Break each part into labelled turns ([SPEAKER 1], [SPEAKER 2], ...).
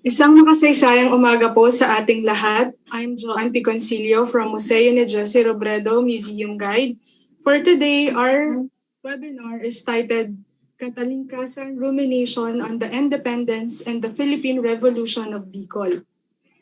[SPEAKER 1] Isang makasaysayang umaga po sa ating lahat. I'm Joanne Piconcillo from Museo ni Jesse Robredo Museum Guide. For today, our webinar is titled Katalingkasan Rumination on the Independence and the Philippine Revolution of Bikol.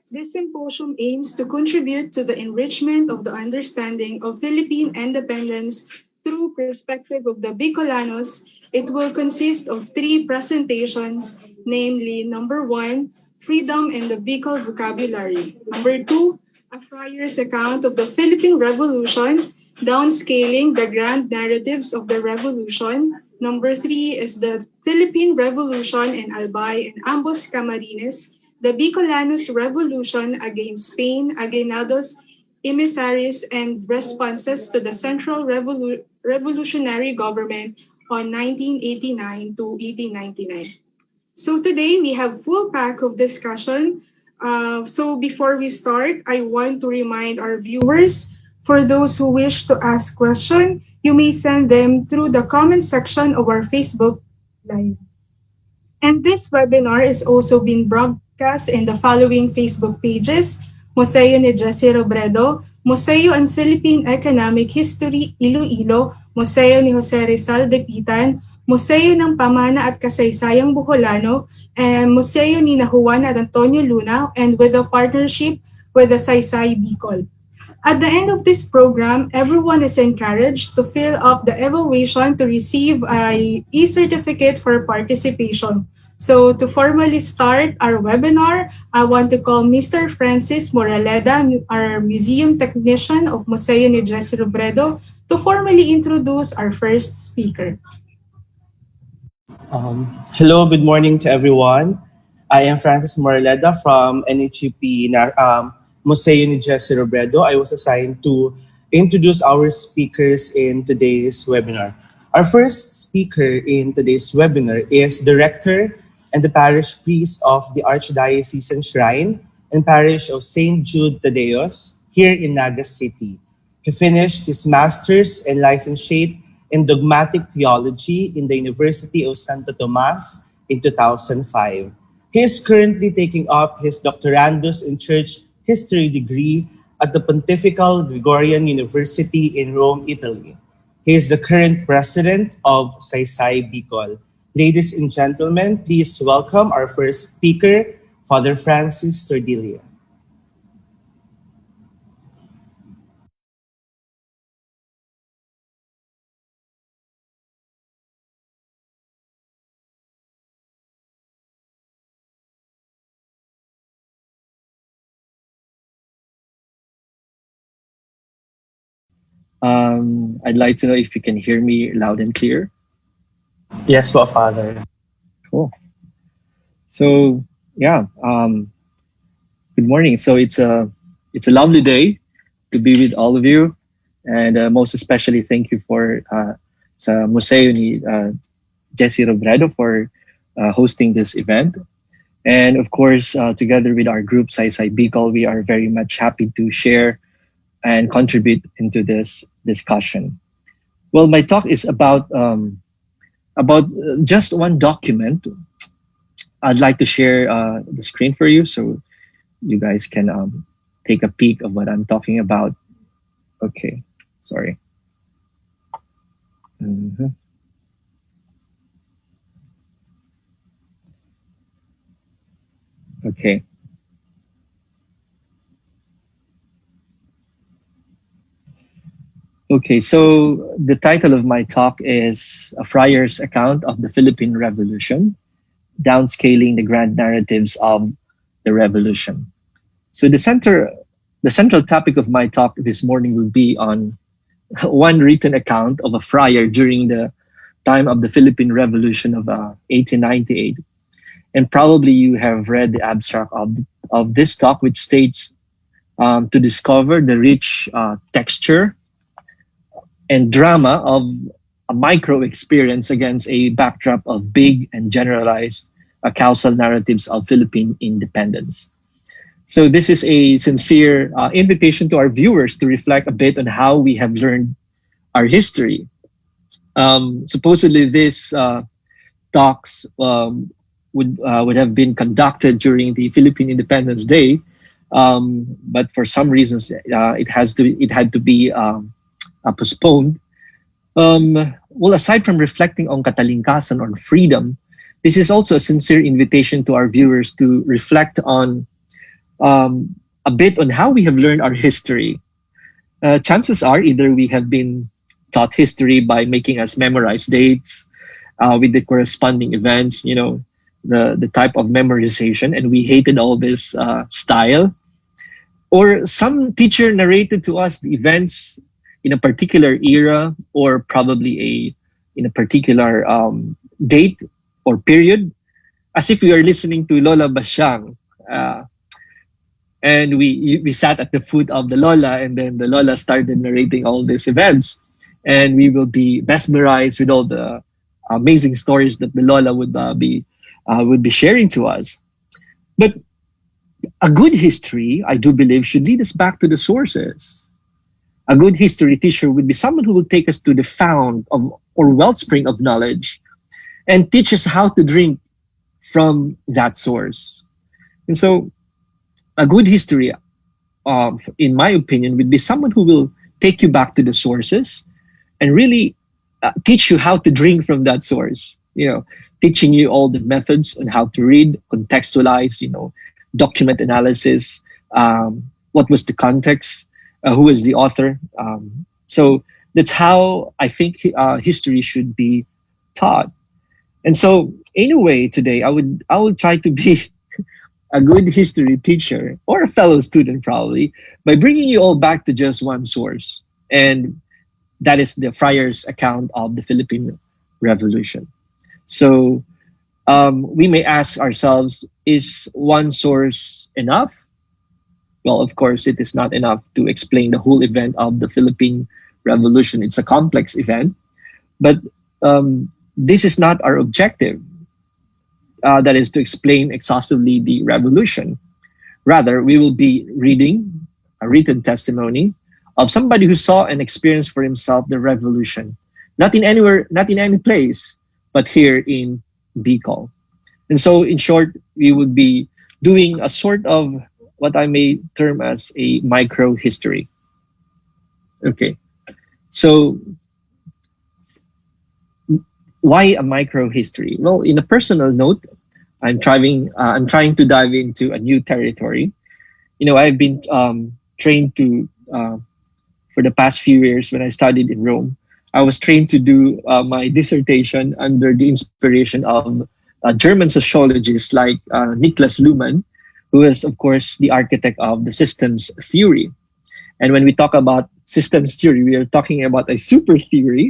[SPEAKER 1] This symposium aims to contribute to the enrichment of the understanding of Philippine independence through perspective of the Bicolanos. It will consist of three presentations, namely number one, freedom in the Bicol vocabulary. Number two, a friar's account of the Philippine Revolution, downscaling the grand narratives of the revolution. Number three is the Philippine Revolution in Albay and ambos Camarines, the Bicolanos Revolution against Spain, Aguinaldo's emissaries, and responses to the Central Revolutionary Government on 1889 to 1899. So today we have full pack of discussion. So before we start, I want to remind our viewers, for those who wish to ask questions, you may send them through the comment section of our Facebook Live. And this webinar is also being broadcast in the following Facebook pages: Museo ni Jesse Robredo, Museo and Philippine Economic History Iloilo, Museo ni Jose Rizal de Pitan, Museo ng Pamana at Kasaysayang Buholano, and Museo ni Juan at Antonio Luna, and with a partnership with the Saysay Bicol. At the end of this program, everyone is encouraged to fill up the evaluation to receive a e-certificate for participation. So to formally start our webinar, I want to call Mr. Francis Moraleda, our museum technician of Museo ni Jesse Robredo, to formally introduce our first speaker.
[SPEAKER 2] Hello, good morning to everyone. I am Francis Moraleda from NHUP Museo ni Jesse Robredo. I was assigned to introduce our speakers in today's webinar. Our first speaker in today's webinar is the rector and the parish priest of the Archdiocesan Shrine and Parish of St. Jude Tadeos here in Naga City. He finished his master's and licentiate in dogmatic theology in the University of Santo Tomas in 2005. He is currently taking up his doctorandus in church history degree at the Pontifical Gregorian University in Rome, Italy. He is the current president of Saysay Bicol. Ladies and gentlemen, please welcome our first speaker, Father Francis Tordilla.
[SPEAKER 3] I'd like to know if you can hear me loud and clear.
[SPEAKER 2] Yes, po, Father.
[SPEAKER 3] Cool. So yeah, good morning. So it's a lovely day to be with all of you, and most especially thank you for sa Museo ni Jesse Robredo for hosting this event. And of course, together with our group Saysay Bicol, we are very much happy to share and contribute into this discussion. Well, my talk is about just one document. I'd like to share the screen for you so you guys can take a peek of what I'm talking about. Okay, sorry. Okay. Okay, so the title of my talk is A Friar's Account of the Philippine Revolution, Downscaling the Grand Narratives of the Revolution. So the central topic of my talk this morning will be on one written account of a friar during the time of the Philippine Revolution of 1898. And probably you have read the abstract of this talk, which states to discover the rich texture and drama of a micro experience against a backdrop of big and generalized causal narratives of Philippine independence. So this is a sincere invitation to our viewers to reflect a bit on how we have learned our history. Supposedly this talks would have been conducted during the Philippine Independence Day, but for some reasons it had to be postponed. Well, aside from reflecting on Katalingkasan or freedom, this is also a sincere invitation to our viewers to reflect on a bit on how we have learned our history. Chances are either we have been taught history by making us memorize dates with the corresponding events, the type of memorization, and we hated all this style. Or some teacher narrated to us the events in a particular era, or probably in a particular date or period, as if we are listening to Lola Basyang. And we sat at the foot of the Lola, and then the Lola started narrating all these events, and we will be mesmerized with all the amazing stories that the Lola would be sharing to us. But a good history, I do believe, should lead us back to the sources. A good history teacher would be someone who will take us to the fount of or wellspring of knowledge and teach us how to drink from that source. And so, a good history, in my opinion, would be someone who will take you back to the sources and really teach you how to drink from that source. Teaching you all the methods on how to read, contextualize, document analysis, what was the context, who was the author. So that's how I think history should be taught. And so, in a way, today I would try to be a good history teacher or a fellow student probably by bringing you all back to just one source, and that is the Friar's account of the Philippine Revolution. So we may ask ourselves, is one source enough? Well, of course, it is not enough to explain the whole event of the Philippine Revolution. It's a complex event, but this is not our objective. That is to explain exhaustively the revolution. Rather, we will be reading a written testimony of somebody who saw and experienced for himself the revolution, not in any place, but here in Bikol. And so, in short, we would be doing a sort of what I may term as a micro history. Okay, so why a micro history? Well, in a personal note, I'm trying to dive into a new territory. I've been trained to for the past few years when I studied in Rome. I was trained to do my dissertation under the inspiration of German sociologists like Niklas Luhmann, who is, of course, the architect of the systems theory. And when we talk about systems theory, we are talking about a super theory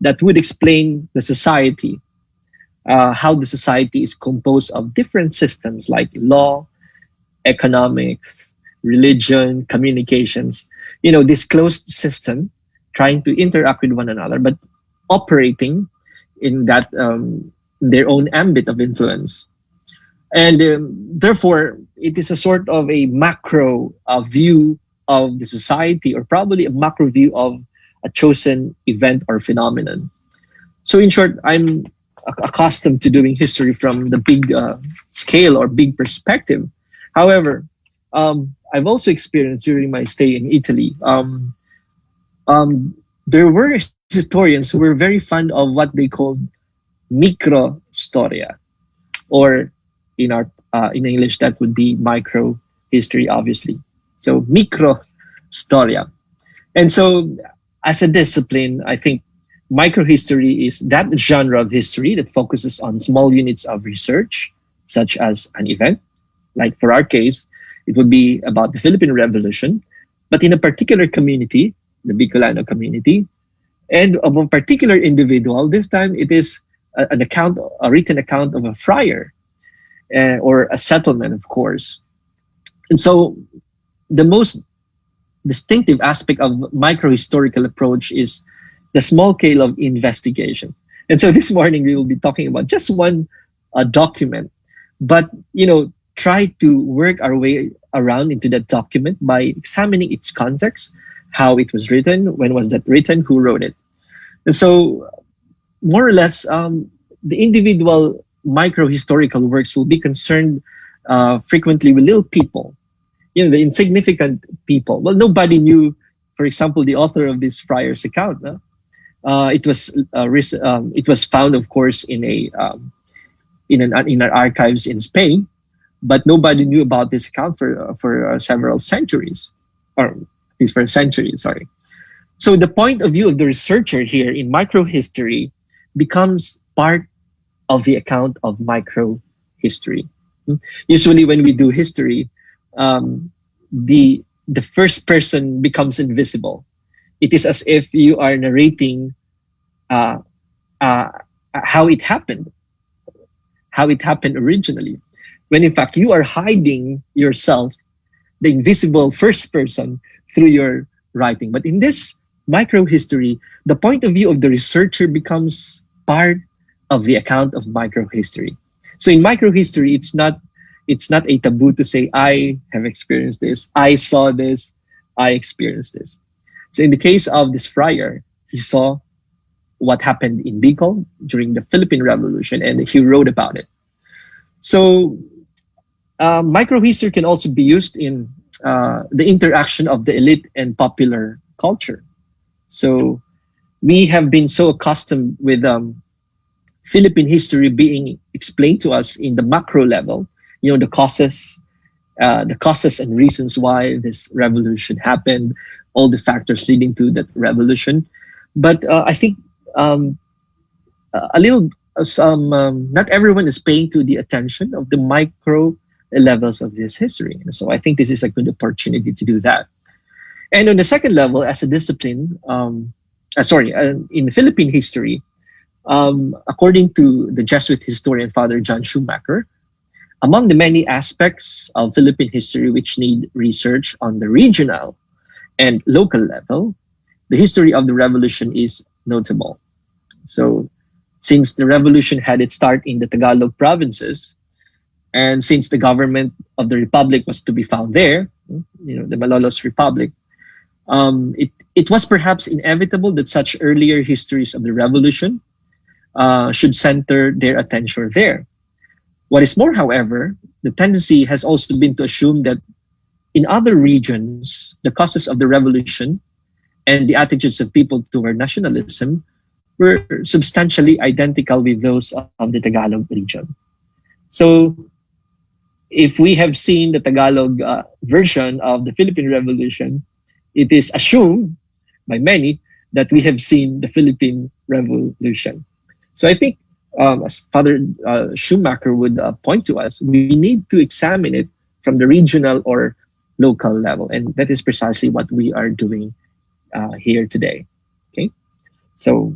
[SPEAKER 3] that would explain the society, how the society is composed of different systems like law, economics, religion, communications, this closed system trying to interact with one another, but operating in that their own ambit of influence. And therefore, it is a sort of a macro view of the society, or probably a macro view of a chosen event or phenomenon. So in short, I'm accustomed to doing history from the big scale or big perspective. However, I've also experienced during my stay in Italy, there were historians who were very fond of what they called micro storia, or in English that would be micro history, obviously. So micro storia, and so as a discipline, I think microhistory is that genre of history that focuses on small units of research, such as an event. Like for our case, it would be about the Philippine Revolution, but in a particular community, the Bicolano community, and of a particular individual. This time it is a written account of a friar, or a settlement, of course. And so the most distinctive aspect of microhistorical approach is the small scale of investigation. And so this morning we will be talking about just one document, but try to work our way around into that document by examining its context, how it was written, when was that written, who wrote it. And so more or less, the individual micro historical works will be concerned frequently with little people, the insignificant people. Well, nobody knew, for example, the author of this friar's account. No? It was found, of course, in our archives in Spain, but nobody knew about this account for several centuries, or at least for a century. Sorry. So the point of view of the researcher here in microhistory becomes part of the account of microhistory. Usually, when we do history, the first person becomes invisible. It is as if you are narrating uh, uh, how it happened, originally, when in fact you are hiding yourself, the invisible first person, through your writing. But in this microhistory, the point of view of the researcher becomes part of the account of microhistory. So in microhistory, it's not a taboo to say, I have experienced this, I saw this, I experienced this. So in the case of this friar, he saw what happened in Bikol during the Philippine Revolution, and he wrote about it. So microhistory can also be used in the interaction of the elite and popular culture. So we have been so accustomed with Philippine history being explained to us in the macro level, the causes and reasons why this revolution happened, all the factors leading to that revolution. But I think not everyone is paying to the attention of the micro levels of this history. And so I think this is a good opportunity to do that. And on the second level, as a discipline, in Philippine history, according to the Jesuit historian Father John Schumacher, among the many aspects of Philippine history which need research on the regional and local level, the history of the revolution is notable. So, since the revolution had its start in the Tagalog provinces, and since the government of the republic was to be found there, the Malolos Republic, it was perhaps inevitable that such earlier histories of the revolution should center their attention there. What is more, however, the tendency has also been to assume that in other regions, the causes of the revolution and the attitudes of people toward nationalism were substantially identical with those of the Tagalog region. So, if we have seen the Tagalog version of the Philippine Revolution, it is assumed by many that we have seen the Philippine Revolution. So I think, as Father Schumacher would point to us, we need to examine it from the regional or local level. And that is precisely what we are doing here today. Okay, so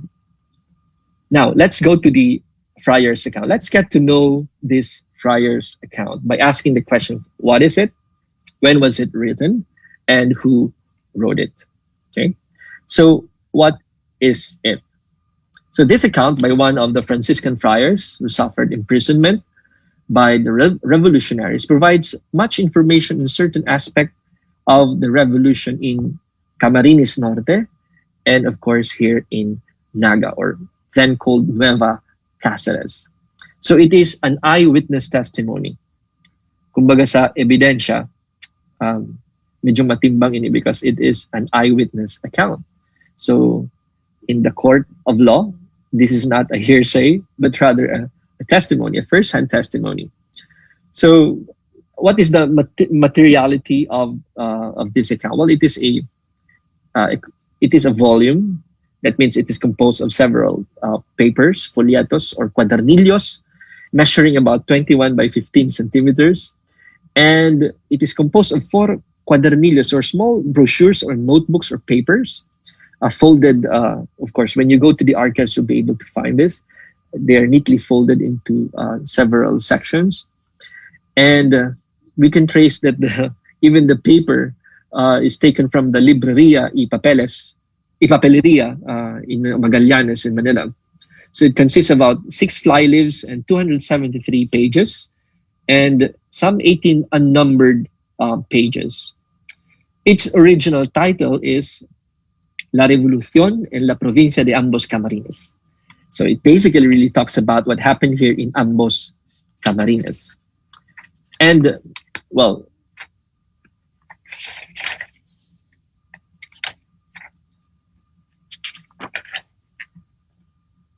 [SPEAKER 3] now let's go to the friar's account. Let's get to know this friar's account by asking the question, what is it? When was it written? And who wrote it? Okay, so what is it? So this account by one of the Franciscan friars who suffered imprisonment by the revolutionaries provides much information on certain aspect of the revolution in Camarines Norte, and of course here in Naga, or then called Nueva Cáceres. So it is an eyewitness testimony. Kumbaga sa ebidensya, medyo matimbang ini because it is an eyewitness account. So in the court of law, this is not a hearsay, but rather a testimony, a first-hand testimony. So what is the materiality of this account? Well, it is a volume. That means it is composed of several papers, folietos or cuadernillos, measuring about 21 by 15 centimeters. And it is composed of 4 cuadernillos, or small brochures or notebooks or papers, folded, of course, when you go to the archives, you'll be able to find this. They are neatly folded into several sections. And we can trace that even the paper is taken from the Libreria y Papeleria in Magallanes in Manila. So it consists of about 6 fly leaves and 273 pages, and some 18 unnumbered pages. Its original title is La Revolución en la Provincia de Ambos Camarines. So it basically really talks about what happened here in ambos Camarines. And well,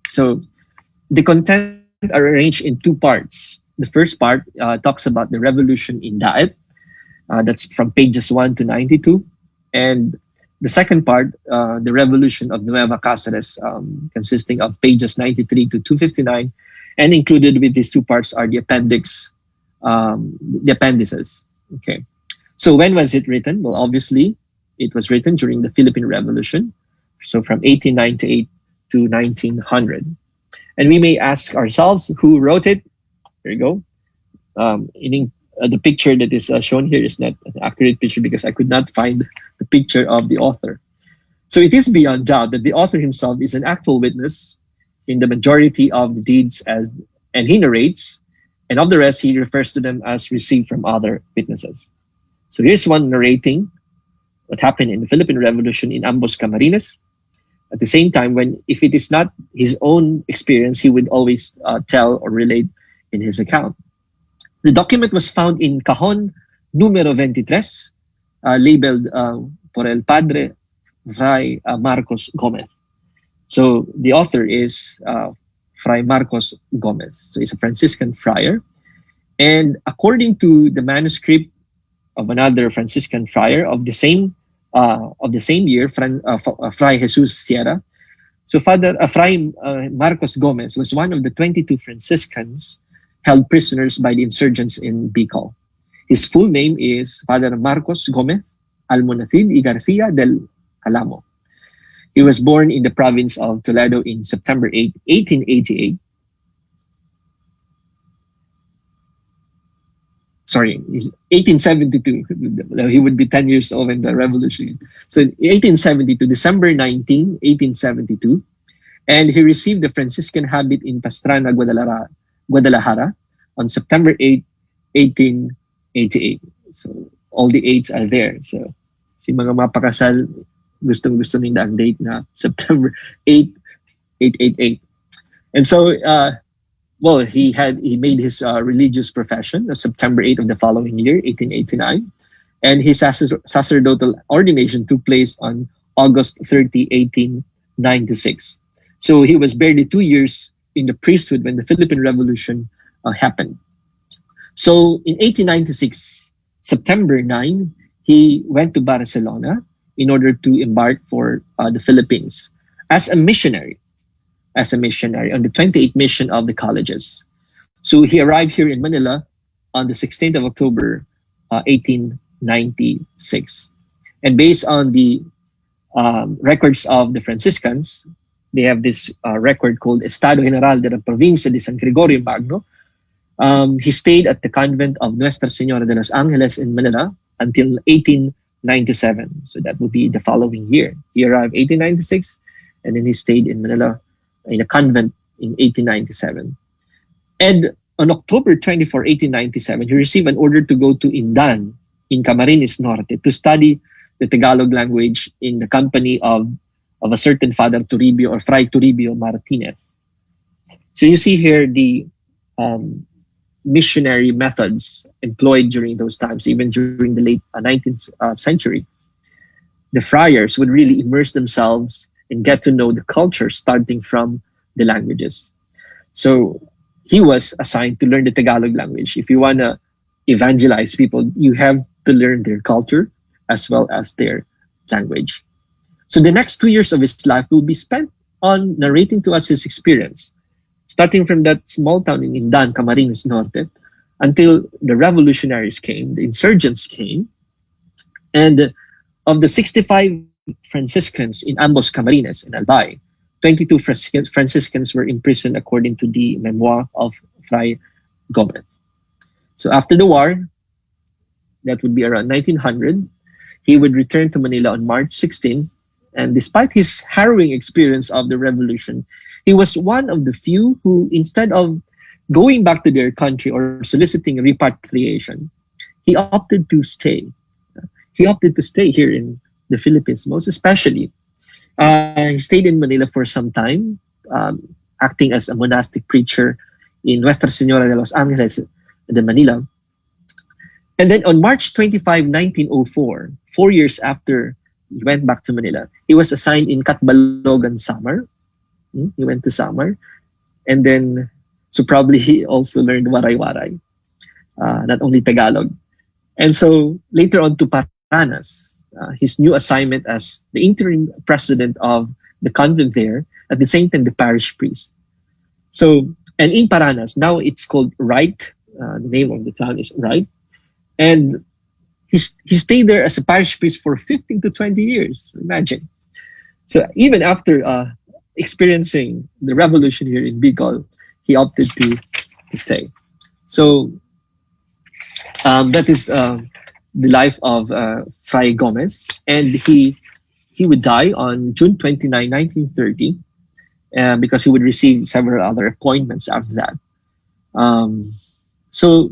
[SPEAKER 3] so the content are arranged in two parts. The first part talks about the revolution in Daet. That's from pages 1 to 92. And the second part, the revolution of Nueva Cáceres, consisting of pages 93 to 259. And included with these two parts are the appendices. Okay. So when was it written? Well, obviously, it was written during the Philippine Revolution. So from 1898 to 1900. And we may ask ourselves, who wrote it? There you go. The picture that is shown here is not an accurate picture because I could not find the picture of the author. So it is beyond doubt that the author himself is an actual witness in the majority of the deeds, and he narrates, and of the rest he refers to them as received from other witnesses. So here's one narrating what happened in the Philippine Revolution in ambos Camarines. At the same time, if it is not his own experience, he would always tell or relate in his account. The document was found in Cajon Número 23, labeled por el Padre Fray Marcos Gomez. So the author is Fray Marcos Gomez. So he's a Franciscan friar. And according to the manuscript of another Franciscan friar of the same year, Fray Jesus Sierra. So Fray Marcos Gomez was one of the 22 Franciscans held prisoners by the insurgents in Bikol. His full name is Father Marcos Gomez Almonacid y Garcia del Alamo. He was born in the province of Toledo in September 8, 1888. Sorry, he's 1872. He would be 10 years old in the revolution. So 1872, December 19, 1872. And he received the Franciscan habit in Pastrana, Guadalajara on September 8, 1888. So all the 8s are there. So si mga mapakasal, gustong-gusto nila ang date na September 8, 888. And so, he made his religious profession on September 8 of the following year, 1889. And his sacerdotal ordination took place on August 30, 1896. So he was barely 2 years in the priesthood when the Philippine Revolution happened. So in 1896, September 9, he went to Barcelona in order to embark for the Philippines as a missionary on the 28th mission of the colleges. So he arrived here in Manila on the 16th of October, 1896. And based on the records of the Franciscans, they have this record called Estado General de la Provincia de San Gregorio Magno. He stayed at the convent of Nuestra Señora de los Angeles in Manila until 1897. So that would be the following year. He arrived 1896, and then he stayed in Manila in a convent in 1897. And on October 24, 1897, he received an order to go to Indan in Camarines Norte to study the Tagalog language in the company of a certain Father Toribio or Fray Toribio Martinez. So you see here the missionary methods employed during those times, even during the late 19th century. The friars would really immerse themselves and get to know the culture starting from the languages. So he was assigned to learn the Tagalog language. If you want to evangelize people, you have to learn their culture as well as their language. So the next 2 years of his life will be spent on narrating to us his experience, starting from that small town in Indan, Camarines Norte, until the revolutionaries came, the insurgents came, and of the 65 Franciscans in ambos Camarines and Albay, 22 Franciscans were imprisoned according to the memoir of Fray Gomez. So after the war, that would be around 1900, he would return to Manila on March 16, and despite his harrowing experience of the revolution, he was one of the few who, instead of going back to their country or soliciting repatriation, he opted to stay. He opted to stay here in the Philippines, most especially. He stayed in Manila for some time, acting as a monastic preacher in Nuestra Senora de los Angeles, de Manila. And then on March 25, 1904, 4 years after he went back to Manila, he was assigned in Catbalogan, Samar. He went to Samar. And then, so probably he also learned Waray-Waray, not only Tagalog. And so later on to Paranas, his new assignment as the interim president of the convent there, at the same time the parish priest. So, and in Paranas, now it's called Wright. The name of the town is Wright. And he stayed there as a parish priest for 15 to 20 years. Imagine. So even after experiencing the revolution here in Bicol, he opted to stay. So that is the life of Fray Gomez, and he would die on June 29, 1930, because he would receive several other appointments after that. So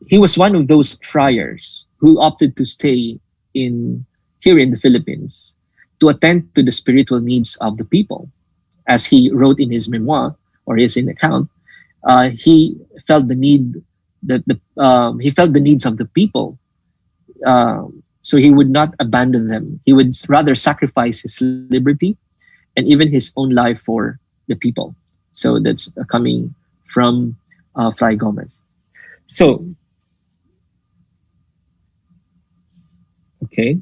[SPEAKER 3] he was one of those friars who opted to stay here in the Philippines to attend to the spiritual needs of the people. As he wrote in his memoir or his account, he felt the need he felt the needs of the people. So he would not abandon them. He would rather sacrifice his liberty and even his own life for the people. So that's coming from Fray Gomez. So, okay.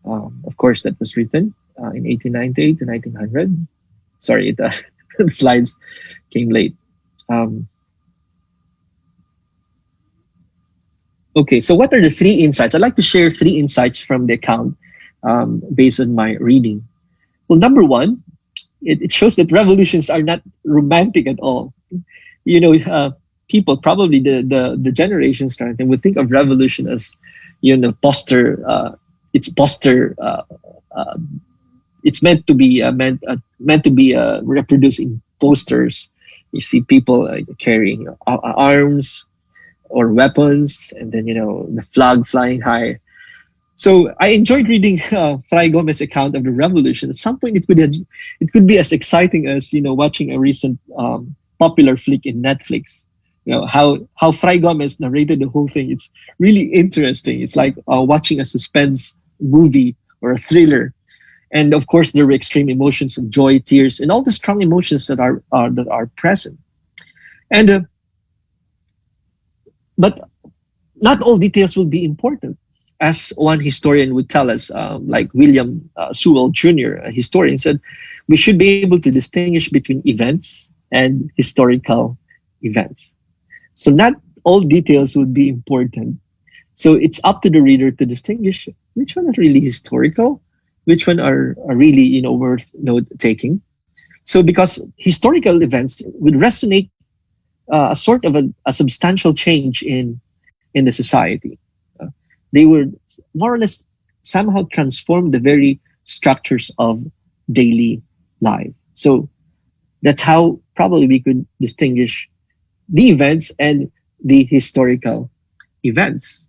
[SPEAKER 3] Of course, that was written in 1898 to 1900. Sorry, the slides came late. Okay, so what are the three insights? I'd like to share three insights from the account based on my reading. Well, number one, it shows that revolutions are not romantic at all. You know, people, probably the generation starting, would think of revolution as, poster. It's poster. It's meant to be reproduced in posters. You see people carrying arms or weapons, and then the flag flying high. So I enjoyed reading Fray Gomez's account of the revolution. At some point, it could be as exciting as watching a recent popular flick in Netflix. How Fray Gomez narrated the whole thing. It's really interesting. It's like watching a suspense movie or a thriller. And of course, there were extreme emotions of joy, tears, and all the strong emotions that are present. And but not all details will be important, as one historian would tell us, like William Sewell Jr., a historian, said, we should be able to distinguish between events and historical events. So not all details would be important. So it's up to the reader to distinguish which one are really historical, which one are really worth note taking. So because historical events would resonate a sort of a substantial change in the society. They would more or less somehow transform the very structures of daily life. So that's how probably we could distinguish the events and the historical events.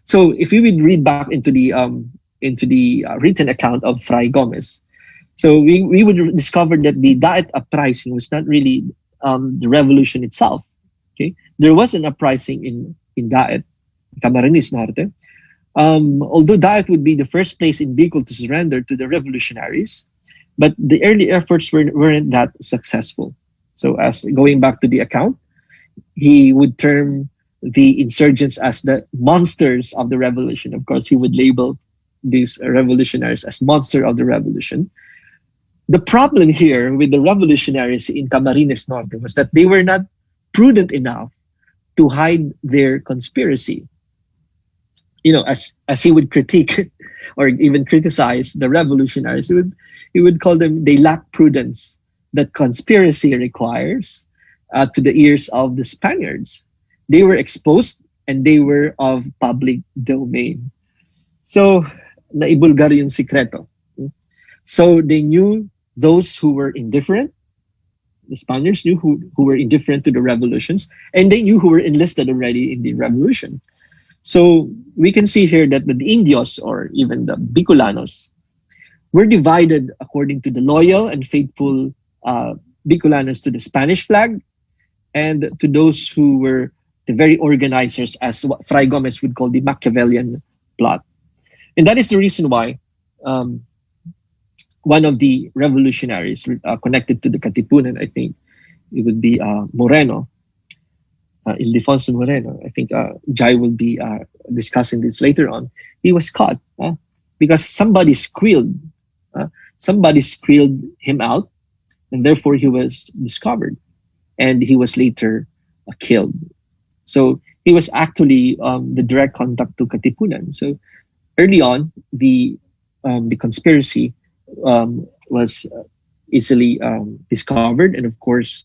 [SPEAKER 3] So if we would read back into the written account of Fray Gomez, so we would discover that the Daet uprising was not really the revolution itself. Okay, there was an uprising in Daet, Camarines Norte. Although Daet would be the first place in Bicol to surrender to the revolutionaries, but the early efforts weren't that successful. So as going back to the account, he would term the insurgents as the monsters of the revolution. Of course, he would label these revolutionaries as monster of the revolution. The problem here with the revolutionaries in Camarines Norte was that they were not prudent enough to hide their conspiracy. As he would critique or even criticize the revolutionaries, he would call them, they lack prudence that conspiracy requires to the ears of the Spaniards. They were exposed and they were of public domain. So, naibulgar yung sikreto. So they knew those who were indifferent. The Spaniards knew who were indifferent to the revolutions, and they knew who were enlisted already in the revolution. So we can see here that the Indios, or even the Bicolanos, were divided according to the loyal and faithful Bicolanos to the Spanish flag, and to those who were the very organizers, as what Fray Gomez would call the Machiavellian plot. And that is the reason why um, one of the revolutionaries connected to the Katipunan, I think it would be Moreno, Ildefonso Moreno. I think Jai will be discussing this later on. He was caught because somebody squealed him out, and therefore he was discovered, and he was later killed. So he was actually the direct contact to Katipunan. So early on, the conspiracy was easily discovered and, of course,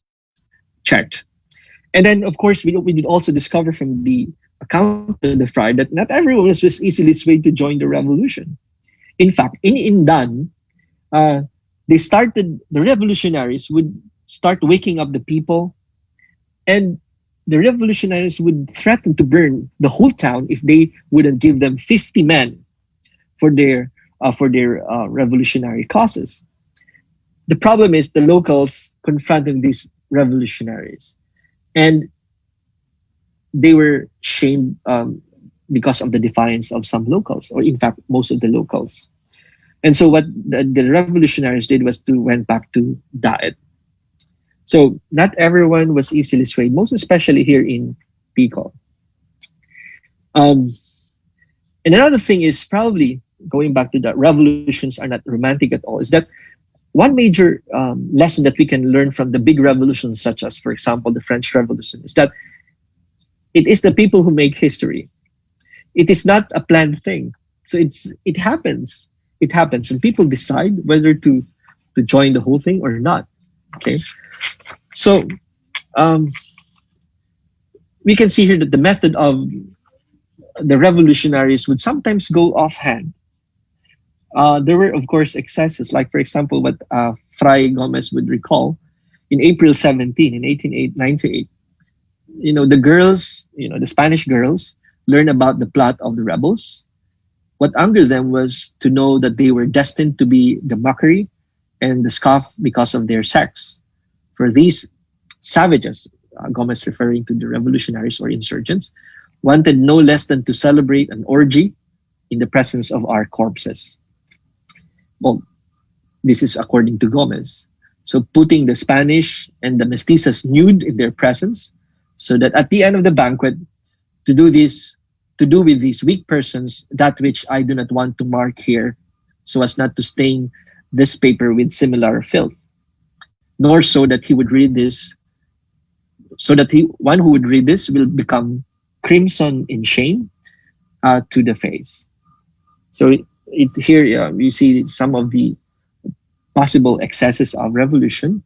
[SPEAKER 3] checked. And then, of course, we did also discover from the account of the fry that not everyone was easily swayed to join the revolution. In fact, in Indan, the revolutionaries would start waking up the people, and the revolutionaries would threaten to burn the whole town if they wouldn't give them 50 men for their revolutionary causes. The problem is the locals confronting these revolutionaries, and they were shamed because of the defiance of some locals, or in fact, most of the locals. And so what the revolutionaries did was to went back to Daet. So not everyone was easily swayed, most especially here in Bicol. Um, and another thing is probably going back to that, revolutions are not romantic at all. Is that one major lesson that we can learn from the big revolutions, such as, for example, the French Revolution, is that it is the people who make history. It is not a planned thing. So it happens. It happens, and people decide whether to join the whole thing or not. Okay, so um, we can see here that the method of the revolutionaries would sometimes go offhand. There were, of course, excesses, like, for example, what Fray Gomez would recall in April 17, in 1898. The girls, the Spanish girls, learned about the plot of the rebels. What angered them was to know that they were destined to be the mockery and the scoff because of their sex. For these savages, Gomez referring to the revolutionaries or insurgents, wanted no less than to celebrate an orgy in the presence of our corpses. Well, this is according to Gomez. So putting the Spanish and the mestizas nude in their presence, so that at the end of the banquet, to do with these weak persons that which I do not want to mark here, so as not to stain this paper with similar filth, nor so that he would read this, so that one who would read this will become crimson in shame to the face. So it's here you see some of the possible excesses of revolution,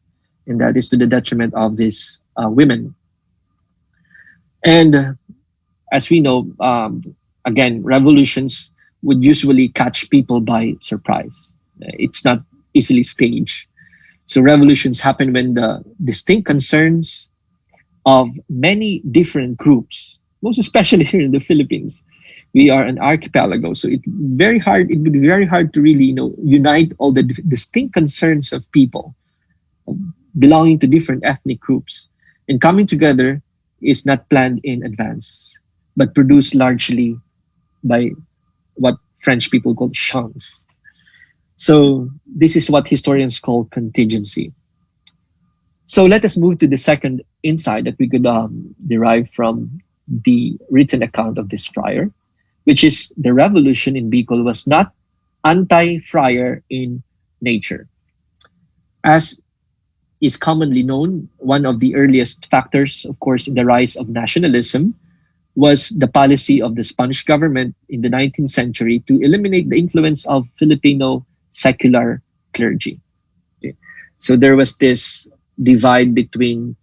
[SPEAKER 3] and that is to the detriment of these women. And as we know, again, revolutions would usually catch people by surprise. It's not easily staged. So revolutions happen when the distinct concerns of many different groups, most especially here in the Philippines. We are an archipelago, so it would be very hard to really unite all the distinct concerns of people belonging to different ethnic groups. And coming together is not planned in advance, but produced largely by what French people call chance. So this is what historians call contingency. So let us move to the second insight that we could derive from the written account of this friar, which is the revolution in Bicol was not anti-friar in nature. As is commonly known, one of the earliest factors, of course, in the rise of nationalism was the policy of the Spanish government in the 19th century to eliminate the influence of Filipino secular clergy. Okay. So there was this divide between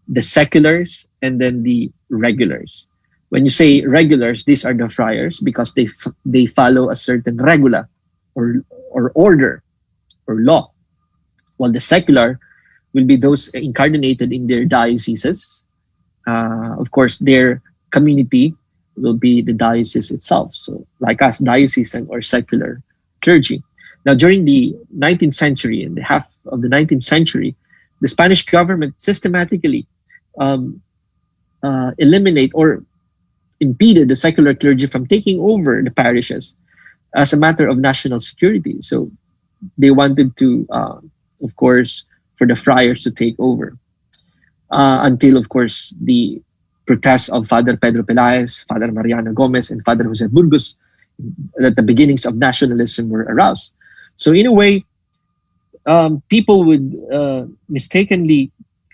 [SPEAKER 3] the seculars and then the regulars. When you say regulars, these are the friars because they follow a certain regula or order or law, while the secular will be those incarnated in their dioceses. Of course, their community will be the diocese itself. So like us, diocesan or secular clergy. Now, during the 19th century and the half of the 19th century, the Spanish government systematically um, eliminate or impeded the secular clergy from taking over the parishes as a matter of national security. So they wanted to, of course, for the friars to take over until, of course, the protests of Father Pedro Pelaez, Father Mariano Gomez, and Father Jose Burgos, that the beginnings of nationalism were aroused. So in a way, people would mistakenly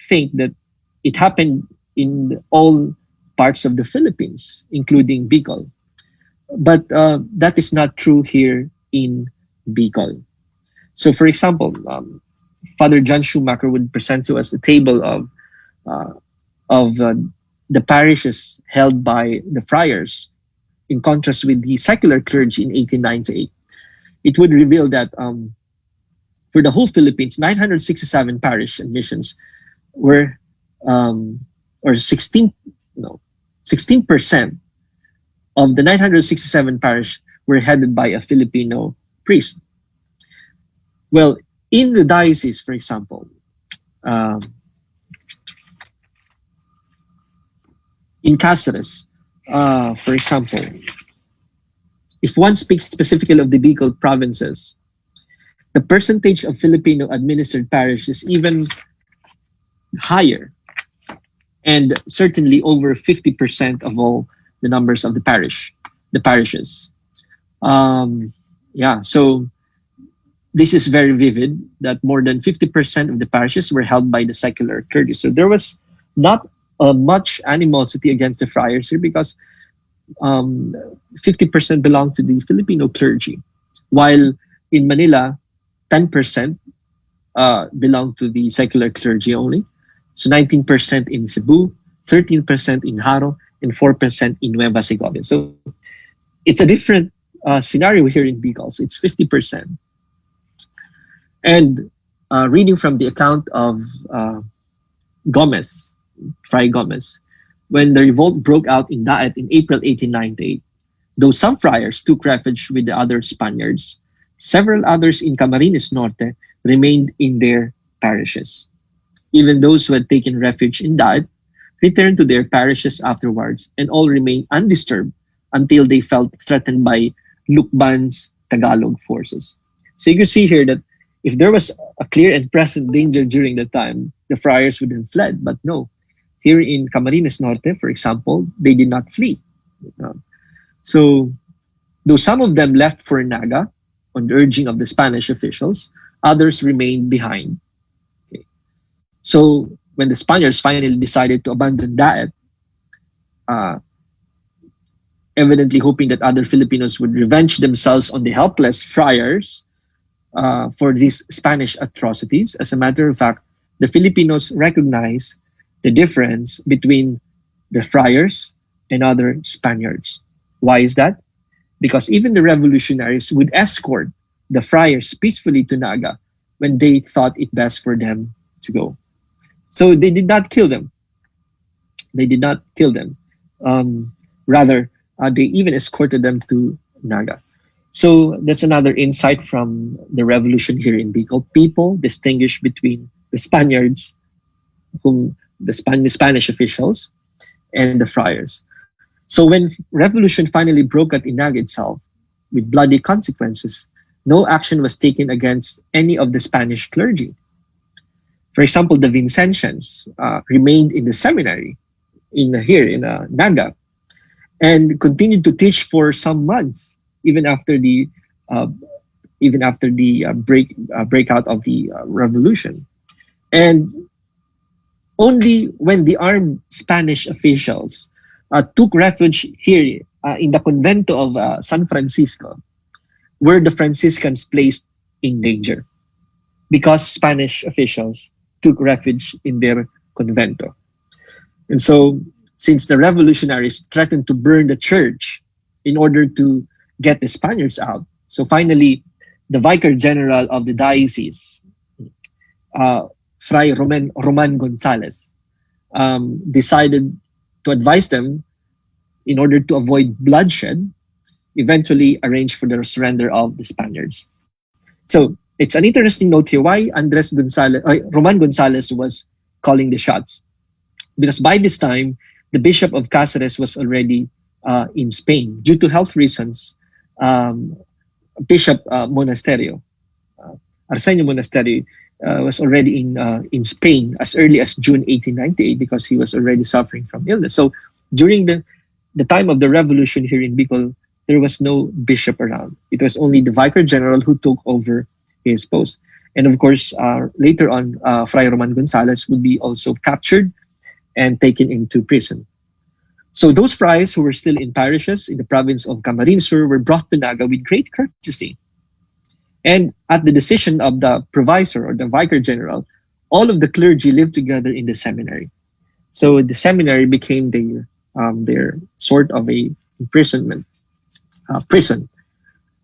[SPEAKER 3] think that it happened in all parts of the Philippines, including Bicol. But that is not true here in Bicol. So, for example, Father John Schumacher would present to us a table uh, of the parishes held by the friars, in contrast with the secular clergy in 1898. It would reveal that for the whole Philippines, 967 parish and missions were, or 16, no, 16% of the 967 parish were headed by a Filipino priest. Well, in the diocese, for example, um, in Cáceres, for example, if one speaks specifically of the Bicol provinces, the percentage of Filipino administered parish is even higher, and certainly over 50% of all the numbers of the parishes. Yeah, so this is very vivid that more than 50% of the parishes were held by the secular clergy. So there was not much animosity against the friars here because 50% belonged to the Filipino clergy, while in Manila, 10% belonged to the secular clergy only. So 19% in Cebu, 13% in Haro, and 4% in Nueva Segovia. So it's a different scenario here in Bicol. So it's 50%. And reading from the account of Gomez, Fray Gomez, when the revolt broke out in Daet in April 1898, though some friars took refuge with the other Spaniards, several others in Camarines Norte remained in their parishes. Even those who had taken refuge in Daet returned to their parishes afterwards, and all remained undisturbed until they felt threatened by Lukban's Tagalog forces. So you can see here that if there was a clear and present danger during the time, the friars would have fled. But no, here in Camarines Norte, for example, they did not flee. So though some of them left for Naga on the urging of the Spanish officials, others remained behind. Okay. So when the Spaniards finally decided to abandon Daet, uh, evidently hoping that other Filipinos would revenge themselves on the helpless friars for these Spanish atrocities. As a matter of fact, the Filipinos recognize the difference between the friars and other Spaniards. Why is that? Because even the revolutionaries would escort the friars peacefully to Naga when they thought it best for them to go. So they did not kill them. They did not kill them. Rather, they even escorted them to Naga. So that's another insight from the revolution here in Bicol. People distinguish between the Spaniards, whom the Spanish officials, and the friars. So when revolution finally broke out in Naga itself, with bloody consequences, no action was taken against any of the Spanish clergy. For example, the Vincentians remained in the seminary here in Naga and continued to teach for some months, even after the breakout of the revolution. And only when the armed Spanish officials took refuge here in the convento of San Francisco were the Franciscans placed in danger because Spanish officials took refuge in their convento. And so, since the revolutionaries threatened to burn the church in order to get the Spaniards out, so finally, the Vicar General of the diocese, Fray Roman Gonzalez, decided to advise them in order to avoid bloodshed, eventually arranged for the surrender of the Spaniards. So it's an interesting note here why Roman Gonzalez was calling the shots. Because by this time, the Bishop of Cáceres was already in Spain. Due to health reasons, um, Bishop Monasterio, uh, Arsenio Monasterio, was already in Spain as early as June 1898 because he was already suffering from illness. So during the time of the revolution here in Bicol, there was no bishop around. It was only the Vicar General who took over his post. And of course, later on, Fray Roman Gonzalez would be also captured and taken into prison. So those friars who were still in parishes in the province of Camarines Sur were brought to Naga with great courtesy. And at the decision of the provisor or the vicar general, all of the clergy lived together in the seminary. So the seminary became their sort of a imprisonment prison.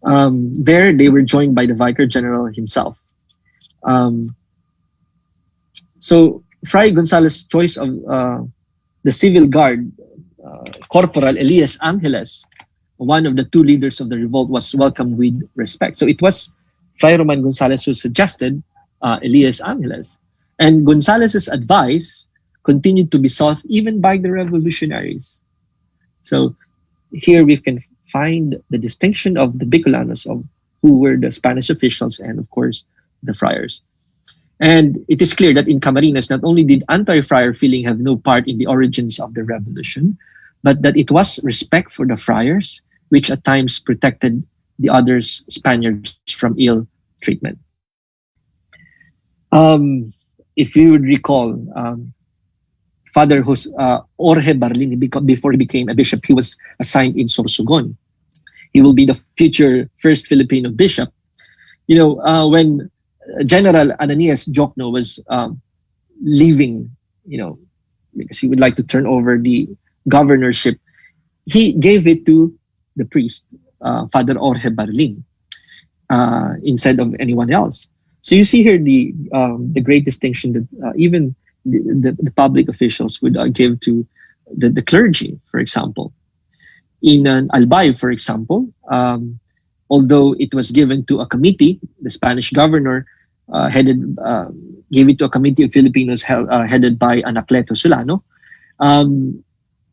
[SPEAKER 3] There, they were joined by the vicar general himself. Um, so Fray Gonzalez's choice of the civil guard, Corporal Elias Angeles, one of the two leaders of the revolt, was welcomed with respect. So it was Fray Roman Gonzalez who suggested Elias Angeles. And Gonzalez's advice continued to be sought even by the revolutionaries. So here we can find the distinction of the Bicolanos, of who were the Spanish officials and, of course, the friars. And it is clear that in Camarines, not only did anti-friar feeling have no part in the origins of the revolution, but that it was respect for the friars, which at times protected the others Spaniards from ill treatment. If you would recall, Father Jorge Barlin, before he became a bishop, he was assigned in Sorsogon. He will be the future first Filipino bishop. When General Ananias Jokno was leaving, because he would like to turn over the governorship, he gave it to the priest, Father Jorge Barlin, instead of anyone else. So you see here the great distinction that even the public officials would give to the clergy, for example. In Albay, for example, although it was given to a committee, the Spanish governor gave it to a committee of Filipinos headed by Anacleto Solano.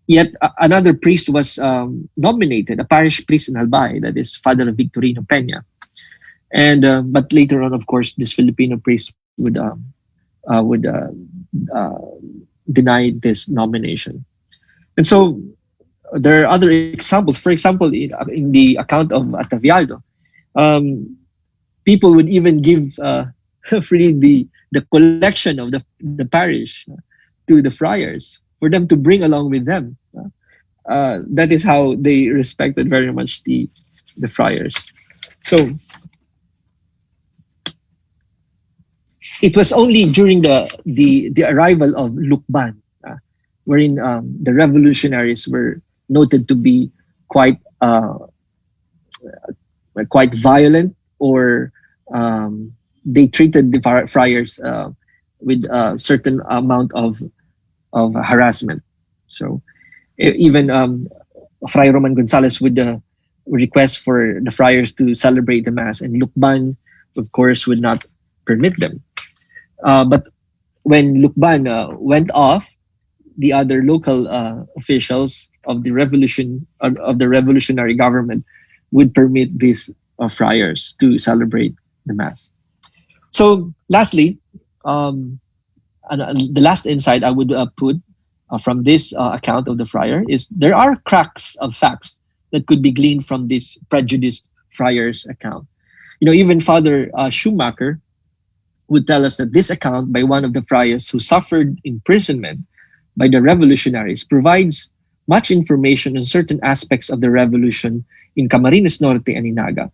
[SPEAKER 3] Yet another priest was nominated, a parish priest in Albay, that is Father Victorino Peña. And but later on, of course, this Filipino priest would deny this nomination. And so there are other examples. For example, in the account of Atavialdo, people would even give freely the collection of the parish to the friars for them to bring along with them. That is how they respected very much the friars. So it was only during the arrival of Lukban, wherein the revolutionaries were noted to be quite violent, or they treated the friars with a certain amount of harassment. So even Fray Roman Gonzalez would request for the friars to celebrate the mass, and Lukban, of course, would not permit them. But when Lukban went off, the other local officials of the revolutionary government would permit these friars to celebrate the mass. So, lastly, the last insight I would put from this account of the friar is there are cracks of facts that could be gleaned from this prejudiced friar's account. Even Father Schumacher would tell us that this account by one of the friars who suffered imprisonment by the revolutionaries provides much information on certain aspects of the revolution in Camarines Norte and Inaga.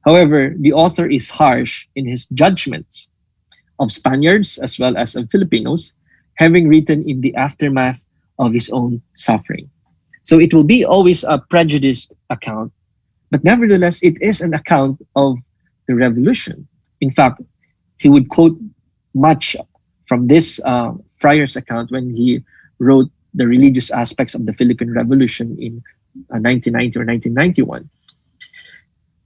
[SPEAKER 3] However, the author is harsh in his judgments of Spaniards as well as of Filipinos, having written in the aftermath of his own suffering. So it will be always a prejudiced account, but nevertheless, it is an account of the revolution. In fact, he would quote much from this friar's account when he wrote the religious aspects of the Philippine Revolution in 1990 or 1991.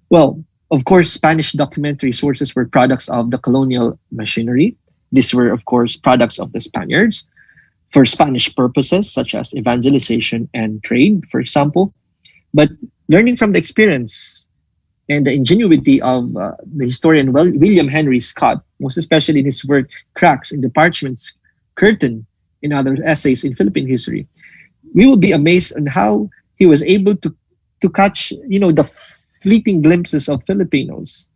[SPEAKER 3] Well, Of course, Spanish documentary sources were products of the colonial machinery. These were, of course, products of the Spaniards for Spanish purposes, such as evangelization and trade, for example. But learning from the experience and the ingenuity of the historian William Henry Scott, most especially in his work Cracks in the Parchment's Curtain in other essays in Philippine history, we will be amazed on how he was able to catch, the fleeting glimpses of Filipinos.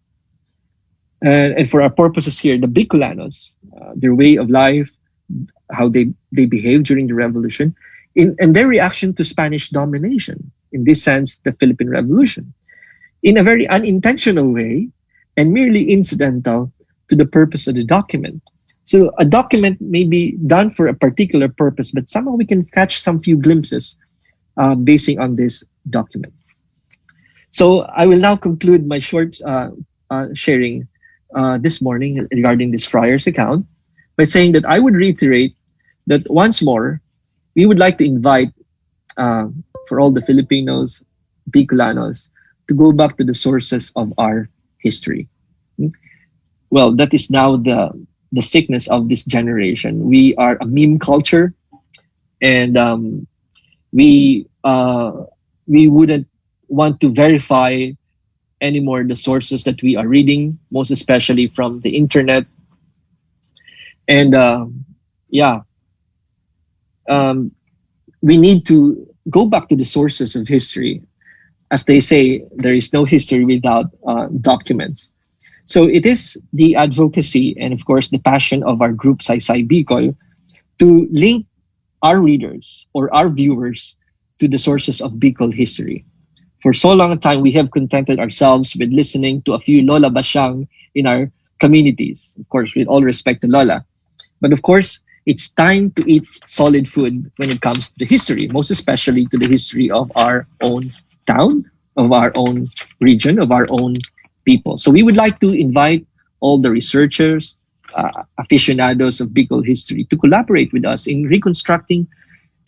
[SPEAKER 3] And for our purposes here, the Bicolanos, their way of life, how they behaved during the revolution, and their reaction to Spanish domination. In this sense, the Philippine Revolution, in a very unintentional way and merely incidental to the purpose of the document. So a document may be done for a particular purpose, but somehow we can catch some few glimpses basing on this document. So I will now conclude my short sharing this morning regarding this friar's account by saying that I would reiterate that once more, we would like to invite uh, for all the Filipinos, Bicolanos, to go back to the sources of our history. Well, that is now the sickness of this generation. We are a meme culture, and we we wouldn't want to verify anymore the sources that we are reading, most especially from the internet. And yeah, um, we need to go back to the sources of history. As they say, there is no history without documents. So it is the advocacy and, of course, the passion of our group, Saysay Bicol, to link our readers or our viewers to the sources of Bicol history. For so long a time, we have contented ourselves with listening to a few Lola Basyang in our communities. Of course, with all respect to Lola. But of course, it's time to eat solid food when it comes to the history, most especially to the history of our own town, of our own region, of our own people. So we would like to invite all the researchers, aficionados of Bicol history to collaborate with us in reconstructing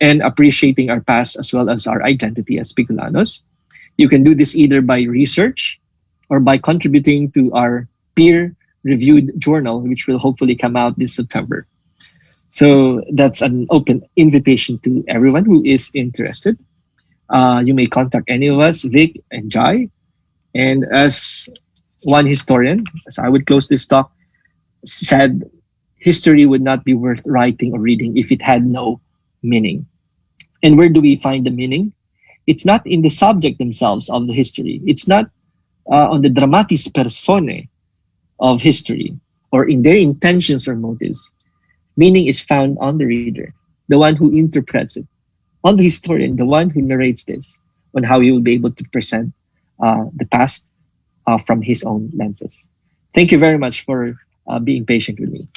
[SPEAKER 3] and appreciating our past as well as our identity as Bicolanos. You can do this either by research or by contributing to our peer reviewed journal, which will hopefully come out this September. So that's an open invitation to everyone who is interested. You may contact any of us, Vic and Jai. And as one historian, as I would close this talk, said, history would not be worth writing or reading if it had no meaning. And where do we find the meaning? It's not in the subject themselves of the history. It's not on the dramatis personae of history or in their intentions or motives. Meaning is found on the reader, the one who interprets it, on the historian, the one who narrates this, on how he will be able to present the past from his own lenses. Thank you very much for being patient with me.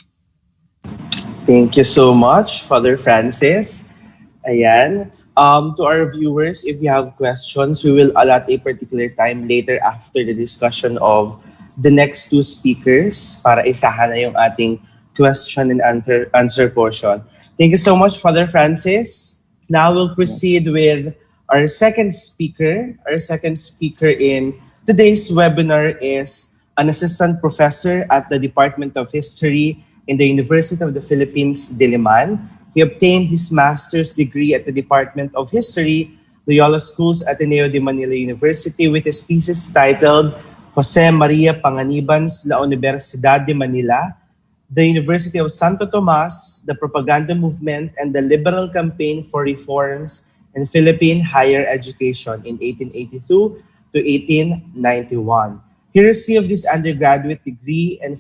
[SPEAKER 2] Thank you so much, Father Francis. Ayan. To our viewers, if you have questions, we will allot a particular time later after the discussion of the next two speakers para isahan na yung ating question and answer portion. Thank you so much, Father Francis. Now we'll proceed with our second speaker. Our second speaker in today's webinar is an assistant professor at the Department of History in the University of the Philippines, Diliman. He obtained his master's degree at the Department of History, Loyola Schools Ateneo de Manila University, with his thesis titled Jose Maria Panganiban's La Universidad de Manila, the University of Santo Tomas, the Propaganda Movement, and the Liberal Campaign for Reforms in Philippine Higher Education in 1882 to 1891. He received his undergraduate degree in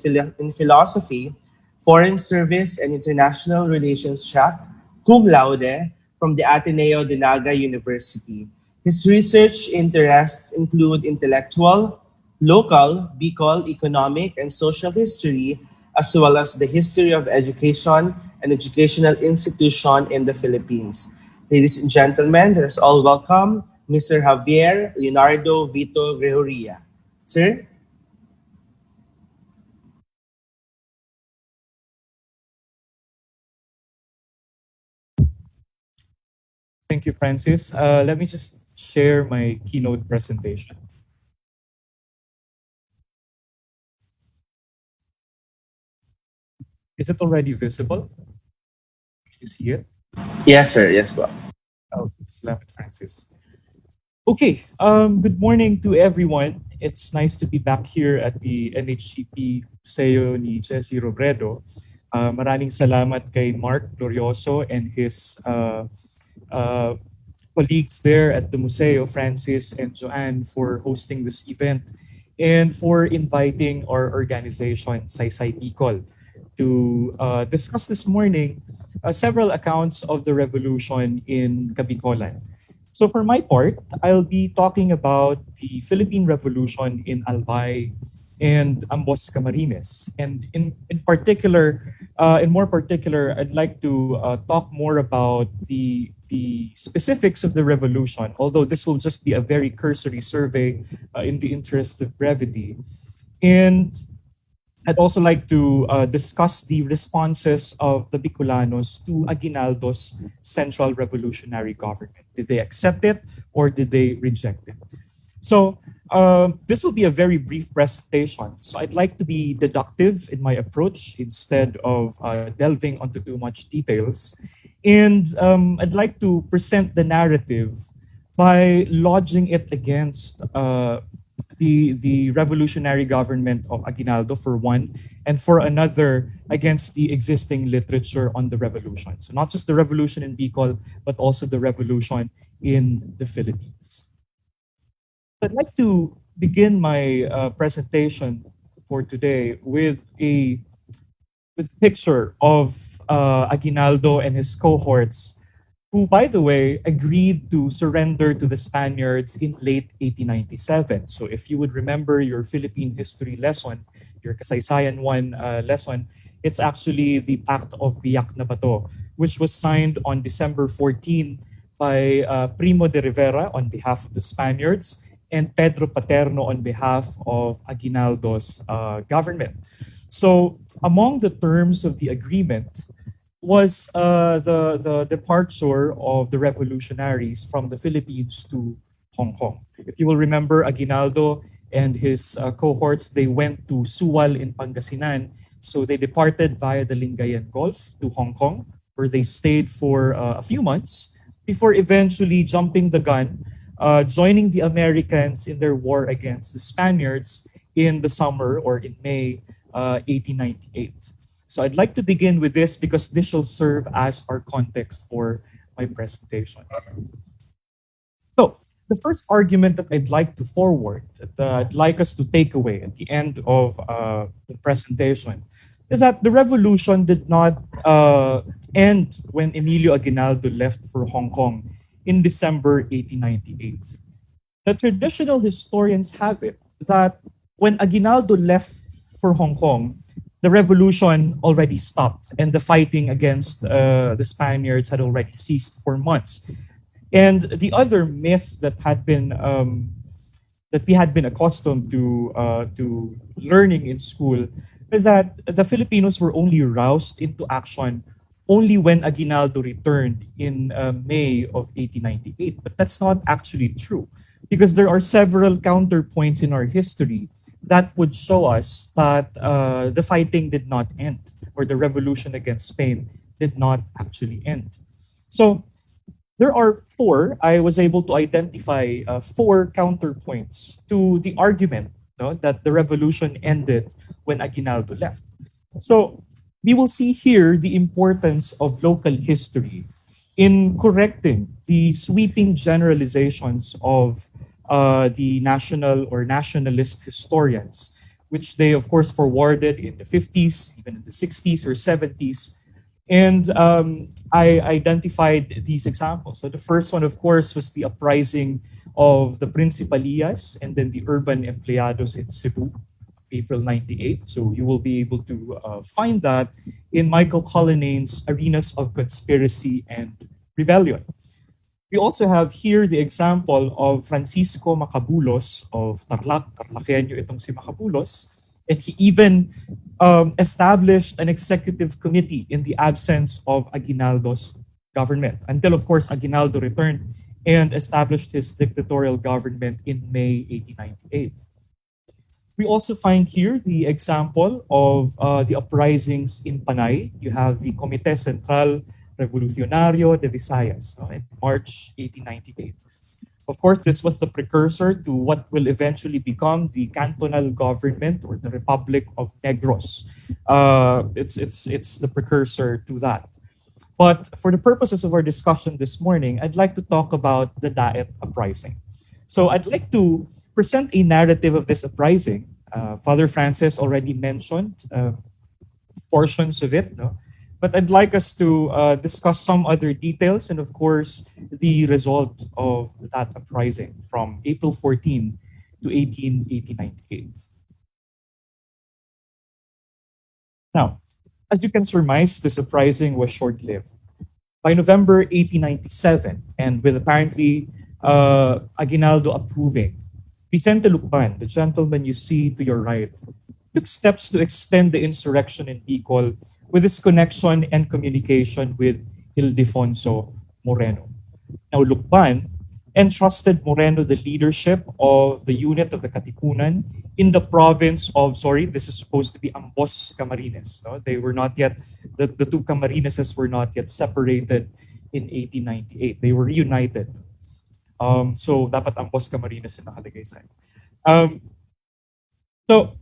[SPEAKER 2] philosophy, foreign service, and international relations track, cum laude, from the Ateneo de Naga University. His research interests include intellectual, local, Bicol, economic, and social history, as well as the history of education and educational institution in the Philippines. Ladies and gentlemen, let us all welcome Mr. Javier Leonardo Vito Gregoria. Sir?
[SPEAKER 4] Thank you, Francis. Let me just share my keynote presentation. Is it already visible? You see it?
[SPEAKER 2] Yes, sir. Yes, po.
[SPEAKER 4] Oh, salamat, Francis. Okay, good morning to everyone. It's nice to be back here at the NHCP Museo ni Jesse Robredo. Maraming salamat kay Mark Glorioso and his uh, colleagues there at the Museo, Francis and Joanne, for hosting this event and for inviting our organization, Saysay Bikol, to discuss this morning several accounts of the revolution in Kabicolan. So for my part, I'll be talking about the Philippine Revolution in Albay and Ambos Camarines. And in particular, in more particular, I'd like to talk more about the specifics of the revolution, although this will just be a very cursory survey in the interest of brevity. And I'd also like to discuss the responses of the Bicolanos to Aguinaldo's central revolutionary government. Did they accept it or did they reject it? So this will be a very brief presentation. So I'd like to be deductive in my approach instead of delving onto too much details. And I'd like to present the narrative by lodging it against the revolutionary government of Aguinaldo for one, and for another against the existing literature on the revolution. So not just the revolution in Bicol, but also the revolution in the Philippines. I'd like to begin my presentation for today with a picture of Aguinaldo and his cohorts, who, by the way, agreed to surrender to the Spaniards in late 1897. So if you would remember your Philippine history lesson, your Kasaysayan 1 lesson, it's actually the Pact of Biak na Bato, which was signed on December 14 by Primo de Rivera on behalf of the Spaniards and Pedro Paterno on behalf of Aguinaldo's government. So among the terms of the agreement was the departure of the revolutionaries from the Philippines to Hong Kong. If you will remember, Aguinaldo and his cohorts, they went to Suwal in Pangasinan. So they departed via the Lingayen Gulf to Hong Kong, where they stayed for a few months before eventually jumping the gun, joining the Americans in their war against the Spaniards in the summer or in May 1898. So I'd like to begin with this because this shall serve as our context for my presentation. So the first argument that I'd like to forward, that I'd like us to take away at the end of the presentation, is that the revolution did not end when Emilio Aguinaldo left for Hong Kong in December 1898. The traditional historians have it that when Aguinaldo left for Hong Kong, the revolution already stopped and the fighting against the Spaniards had already ceased for months. And the other myth that had been that we had been accustomed to learning in school is that the Filipinos were only roused into action only when Aguinaldo returned in May of 1898. But that's not actually true because there are several counterpoints in our history that would show us that the fighting did not end or the revolution against Spain did not actually end. So there are four, I was able to identify four counterpoints to the argument, no, that the revolution ended when Aguinaldo left. So we will see here the importance of local history in correcting the sweeping generalizations of the national or nationalist historians, which they, of course, forwarded in the 50s, even in the 60s or 70s. And I identified these examples. So the first one, of course, was the uprising of the Principalias and then the urban empleados in Cebu, April 98. So you will be able to find that in Michael Collinane's Arenas of Conspiracy and Rebellion. We also have here the example of Francisco Macabulos of Tarlac. Tarlacenyo itong si Macabulos. And he even established an executive committee in the absence of Aguinaldo's government until, of course, Aguinaldo returned and established his dictatorial government in May 1898. We also find here the example of the uprisings in Panay. You have the Comité Central Revolucionario de Visayas, no, in March 1898. Of course, this was the precursor to what will eventually become the cantonal government or the Republic of Negros. It's the precursor to that. But for the purposes of our discussion this morning, I'd like to talk about the Daet uprising. So I'd like to present a narrative of this uprising. Father Francis already mentioned portions of it, no? But I'd like us to discuss some other details and, of course, the result of that uprising from April 14 to 1898. Now, as you can surmise, this uprising was short-lived. By November 1897, and with apparently Aguinaldo approving, Vicente Lucban, the gentleman you see to your right, took steps to extend the insurrection in Bicol with his connection and communication with Ildefonso Moreno. Now, Lucban entrusted Moreno the leadership of the unit of the Katipunan in the province of, sorry, this is supposed to be Ambos Camarines. No? They were not yet, the two Camarineses were not yet separated in 1898. They were reunited. So, dapat Ambos Camarines yung nakalagay sa'yo. So,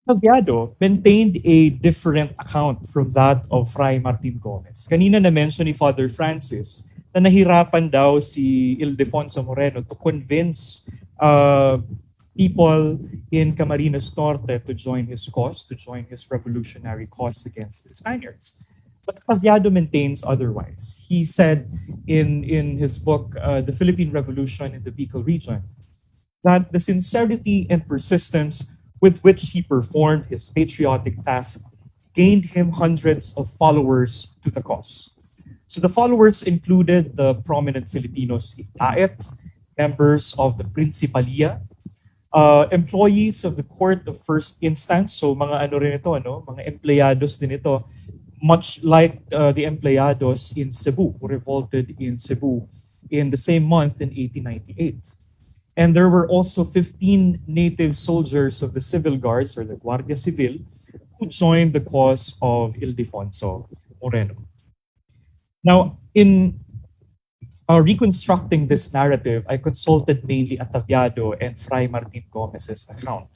[SPEAKER 4] Taviado maintained a different account from that of Fray Martin Gomez. Kanina na-mention ni Father Francis na nahirapan daw si Ildefonso Moreno to convince people in Camarines Norte to join his cause, to join his revolutionary cause against the Spaniards. But Taviado maintains otherwise. He said in his book, The Philippine Revolution in the Bicol region, that the sincerity and persistence with which he performed his patriotic task gained him hundreds of followers to the cause. So the followers included the prominent Filipinos in Daet, members of the Principalia, employees of the Court of First Instance, so mga ano rin ito, ano, mga empleados din ito, much like the empleados in Cebu, who revolted in Cebu in the same month in 1898. And there were also 15 native soldiers of the civil guards, or the Guardia Civil, who joined the cause of Ildefonso Moreno. Now, in reconstructing this narrative, I consulted mainly Ataviado and Fray Martin Gomez's account.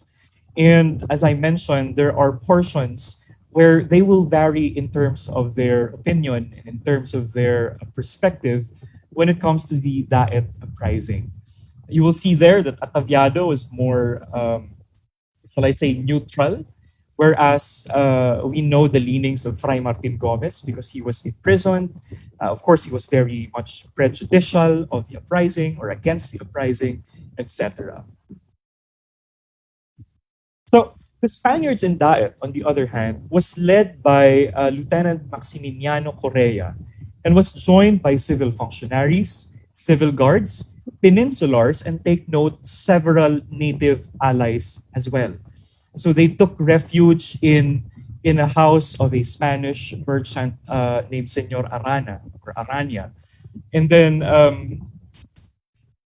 [SPEAKER 4] And as I mentioned, there are portions where they will vary in terms of their opinion and in terms of their perspective when it comes to the Daet uprising. You will see there that Ataviado is more, shall I say, neutral, whereas we know the leanings of Fray Martin Gomez because he was imprisoned. Of course, he was very much prejudicial of the uprising or against the uprising, etc. So the Spaniards in Daet, on the other hand, was led by Lieutenant Maximiliano Correa and was joined by civil functionaries, civil guards, peninsulars, and take note, several native allies as well. So they took refuge in a house of a Spanish merchant named Senor Arana or Arana. And then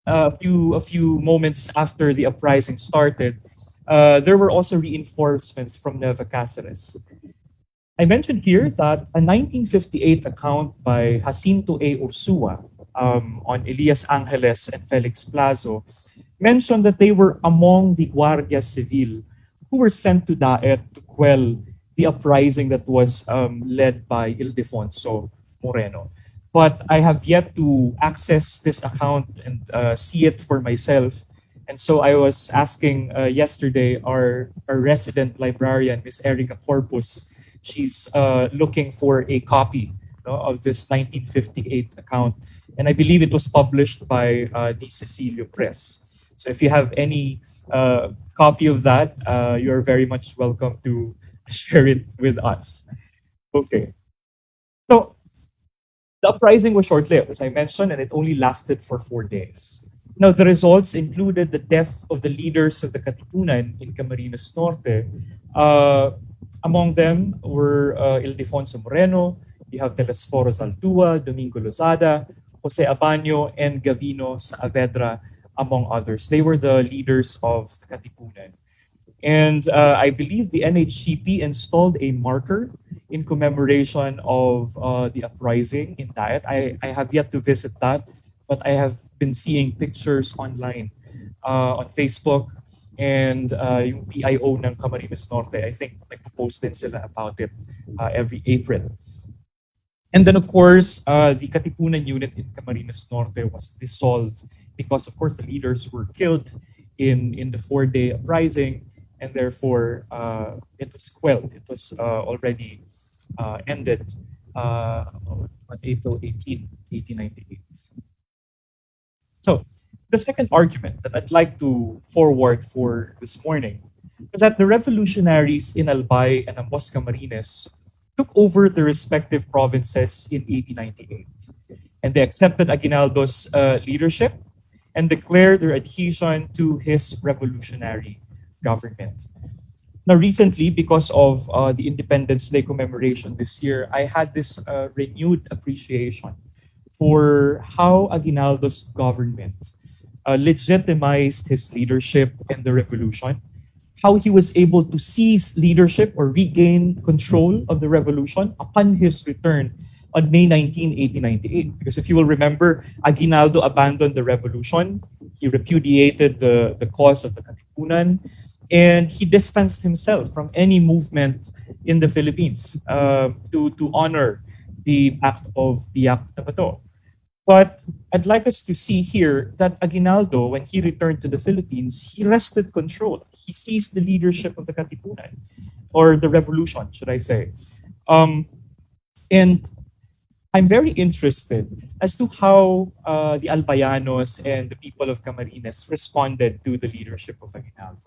[SPEAKER 4] a few moments after the uprising started, there were also reinforcements from Nueva Cáceres. I mentioned here that a 1958 account by Jacinto A. Ursua on Elias Angeles and Felix Plazo mentioned that they were among the Guardia Civil who were sent to Daet to quell the uprising that was led by Ildefonso Moreno. But I have yet to access this account and see it for myself. And so I was asking yesterday our resident librarian, Miss Erica Corpus. She's looking for a copy of this 1958 account. And I believe it was published by the Cecilio Press. So if you have any copy of that, you're very much welcome to share it with us. Okay. So the uprising was short-lived, as I mentioned, and it only lasted for 4 days. Now, the results included the death of the leaders of the Katipunan in Camarines Norte. Among them were Ildefonso Moreno, you have Telesforo Zaltua, Domingo Lozada, Jose Abano, and Gavino Saavedra, among others. They were the leaders of the Katipunan. And I believe the NHCP installed a marker in commemoration of the uprising in Diet. I have yet to visit that, but I have been seeing pictures online on Facebook and yung PIO ng Camarines Norte. I think nagpo-post din sila about it every April. And then, of course, the Katipunan unit in Camarines Norte was dissolved because, of course, the leaders were killed in the four-day uprising, and therefore it was quelled. It was already ended on April 18, 1898. So, the second argument that I'd like to forward for this morning is that the revolutionaries in Albay and Ambos Camarines took over the respective provinces in 1898, and they accepted Aguinaldo's leadership and declared their adhesion to his revolutionary government. Now, recently, because of the Independence Day commemoration this year, I had this renewed appreciation for how Aguinaldo's government legitimized his leadership in the revolution, how he was able to seize leadership or regain control of the revolution upon his return on May 19, 1898. Because if you will remember, Aguinaldo abandoned the revolution, he repudiated the cause of the Katipunan, and he distanced himself from any movement in the Philippines to honor the act of Biak Tabato. But I'd like us to see here that Aguinaldo, when he returned to the Philippines, he wrested control. He seized the leadership of the Katipunan, or the revolution, should I say. And I'm very interested as to how the Albayanos and the people of Camarines responded to the leadership of Aguinaldo.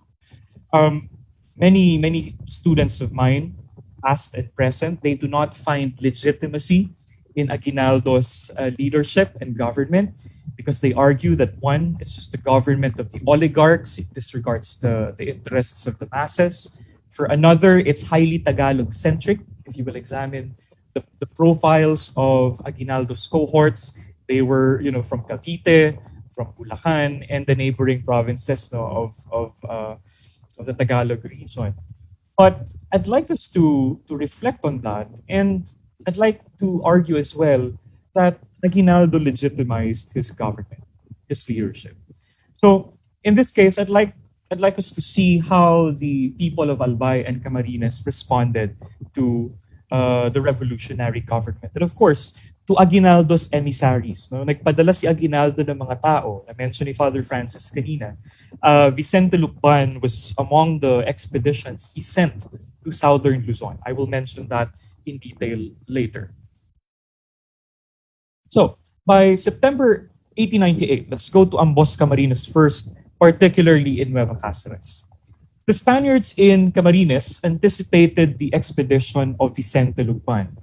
[SPEAKER 4] Many students of mine, past and present, they do not find legitimacy in Aguinaldo's leadership and government because they argue that one, it's just the government of the oligarchs, it disregards the interests of the masses. For another, it's highly Tagalog-centric. If you will examine the profiles of Aguinaldo's cohorts, they were, from Cavite, from Bulacan, and the neighboring provinces of the Tagalog region. But I'd like us to reflect on that, and I'd like to argue as well that Aguinaldo legitimized his government, his leadership. So in this case, I'd like us to see how the people of Albay and Camarines responded to the revolutionary government. And of course, to Aguinaldo's emissaries. No? Nagpadala si Aguinaldo ng mga tao. Na-mention ni Father Francis kanina. Vicente Lucban was among the expeditions he sent to southern Luzon. I will mention that in detail later. So, by September 1898, let's go to Ambos Camarines first, particularly in Nueva Cáceres. The Spaniards in Camarines anticipated the expedition of Vicente Lucban,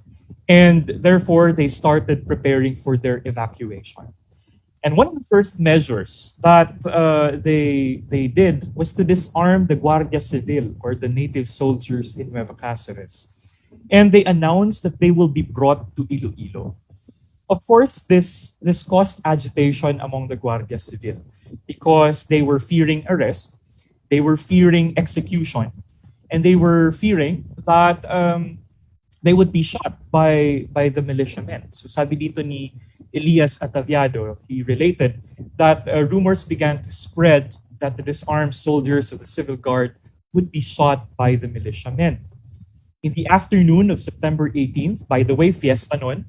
[SPEAKER 4] and therefore they started preparing for their evacuation. And one of the first measures that they did was to disarm the Guardia Civil, or the native soldiers in Nueva Cáceres. And they announced that they will be brought to Iloilo. Of course, this caused agitation among the Guardia Civil because they were fearing arrest, they were fearing execution, and they were fearing that they would be shot by the militiamen. So sabi dito ni Elias Ataviado, he related that rumors began to spread that the disarmed soldiers of the Civil Guard would be shot by the militiamen. In the afternoon of September 18th, by the way, fiesta noon,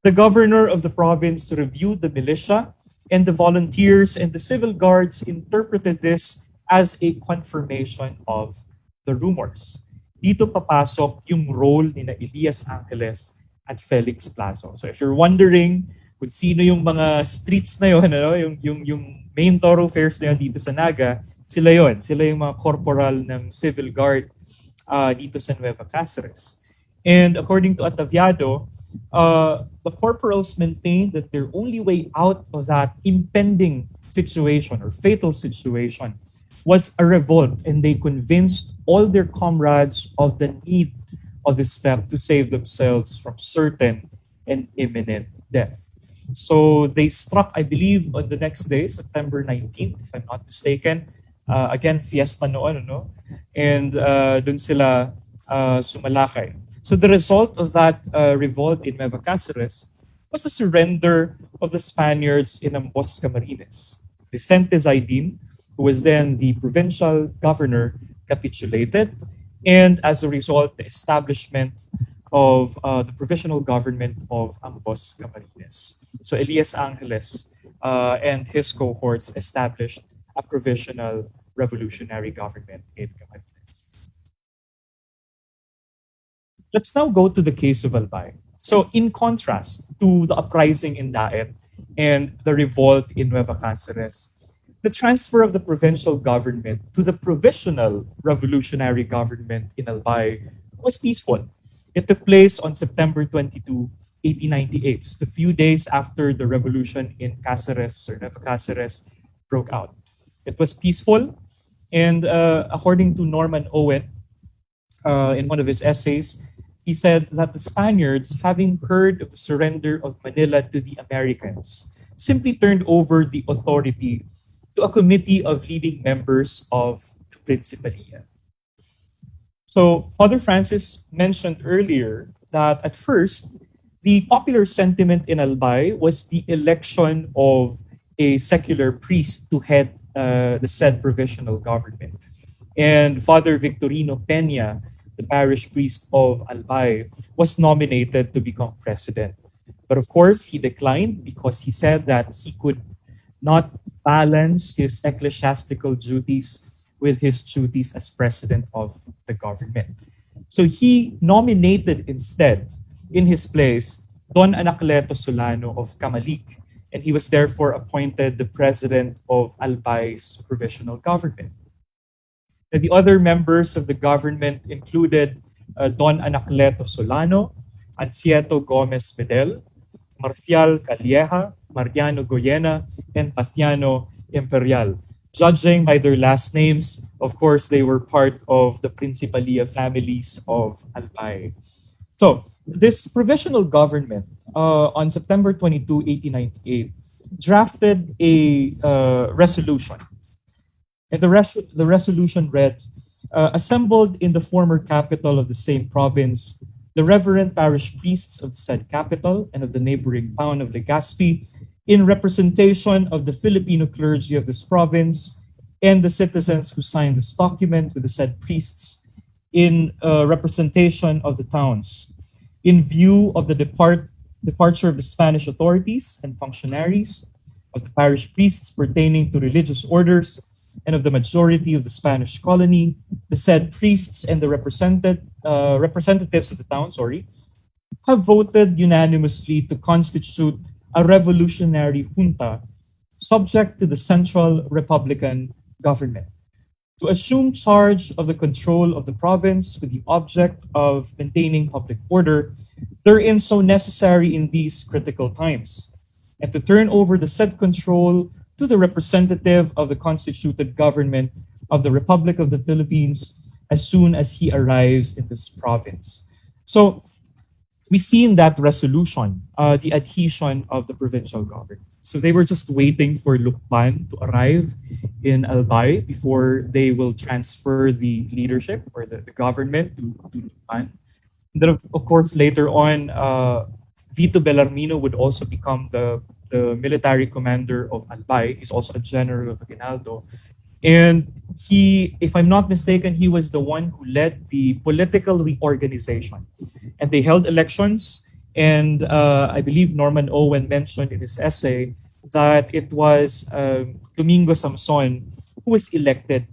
[SPEAKER 4] the governor of the province reviewed the militia, and the volunteers and the civil guards interpreted this as a confirmation of the rumors. Dito papasok yung role ni na Elias Angeles at Felix Plazo. So if you're wondering kung sino yung mga streets na yun, yung main thoroughfares na yun dito sa Naga, sila yun. Sila yung mga corporal ng civil guard dito sa Nueva Cáceres. And according to Ataviado, the corporals maintained that their only way out of that impending situation or fatal situation was a revolt, and they convinced all their comrades of the need of this step to save themselves from certain and imminent death. So they struck, I believe, on the next day, September 19th, if I'm not mistaken. Again, fiesta noon, no? and dun sila sumalakay. So the result of that revolt in Nueva Cáceres was the surrender of the Spaniards in Ambos Camarines. Vicente Zaidin, who was then the provincial governor, capitulated, and as a result, the establishment of the provisional government of Ambos Camarines. So Elias Angeles and his cohorts established a provisional revolutionary government in Camarines. Let's now go to the case of Albay. So in contrast to the uprising in Daet and the revolt in Nueva Cáceres, the transfer of the provincial government to the provisional revolutionary government in Albay was peaceful. It took place on September 22, 1898, just a few days after the revolution in Cáceres or Nueva Cáceres broke out. It was peaceful, and according to Norman Owen, in one of his essays, he said that the Spaniards, having heard of the surrender of Manila to the Americans, simply turned over the authority to a committee of leading members of the Principalia. So, Father Francis mentioned earlier that at first, the popular sentiment in Albay was the election of a secular priest to head the said provisional government. And Father Victorino Peña, the parish priest of Albay, was nominated to become president. But of course, he declined because he said that he could not balance his ecclesiastical duties with his duties as president of the government. So he nominated instead, in his place, Don Anacleto Solano of Camalik, and he was therefore appointed the president of Albay's provisional government. And the other members of the government included Don Anacleto Solano, Ancieto Gomez Medel, Marcial Calleja, Mariano Goyena, and Paciano Imperial. Judging by their last names, of course, they were part of the Principalia families of Albay. So, this provisional government on September 22, 1898, drafted a resolution. And the resolution read, assembled in the former capital of the same province, the reverend parish priests of the said capital and of the neighboring town of Legazpi, in representation of the Filipino clergy of this province and the citizens who signed this document with the said priests, in representation of the towns, in view of the departure of the Spanish authorities and functionaries, of the parish priests pertaining to religious orders, and of the majority of the Spanish colony, the said priests and the representatives of the town, have voted unanimously to constitute a revolutionary junta subject to the central republican government, to assume charge of the control of the province with the object of maintaining public order, therein so necessary in these critical times, and to turn over the said control to the representative of the constituted government of the Republic of the Philippines as soon as he arrives in this province. So we see in that resolution the adhesion of the provincial government. So they were just waiting for Lukban to arrive in Albay before they will transfer the leadership or the government to Lukban. And then, of course, later on, Vito Bellarmino would also become the military commander of Albay. He's also a general of Aguinaldo. And he, if I'm not mistaken, he was the one who led the political reorganization. And they held elections. And I believe Norman Owen mentioned in his essay that it was Domingo Samson who was elected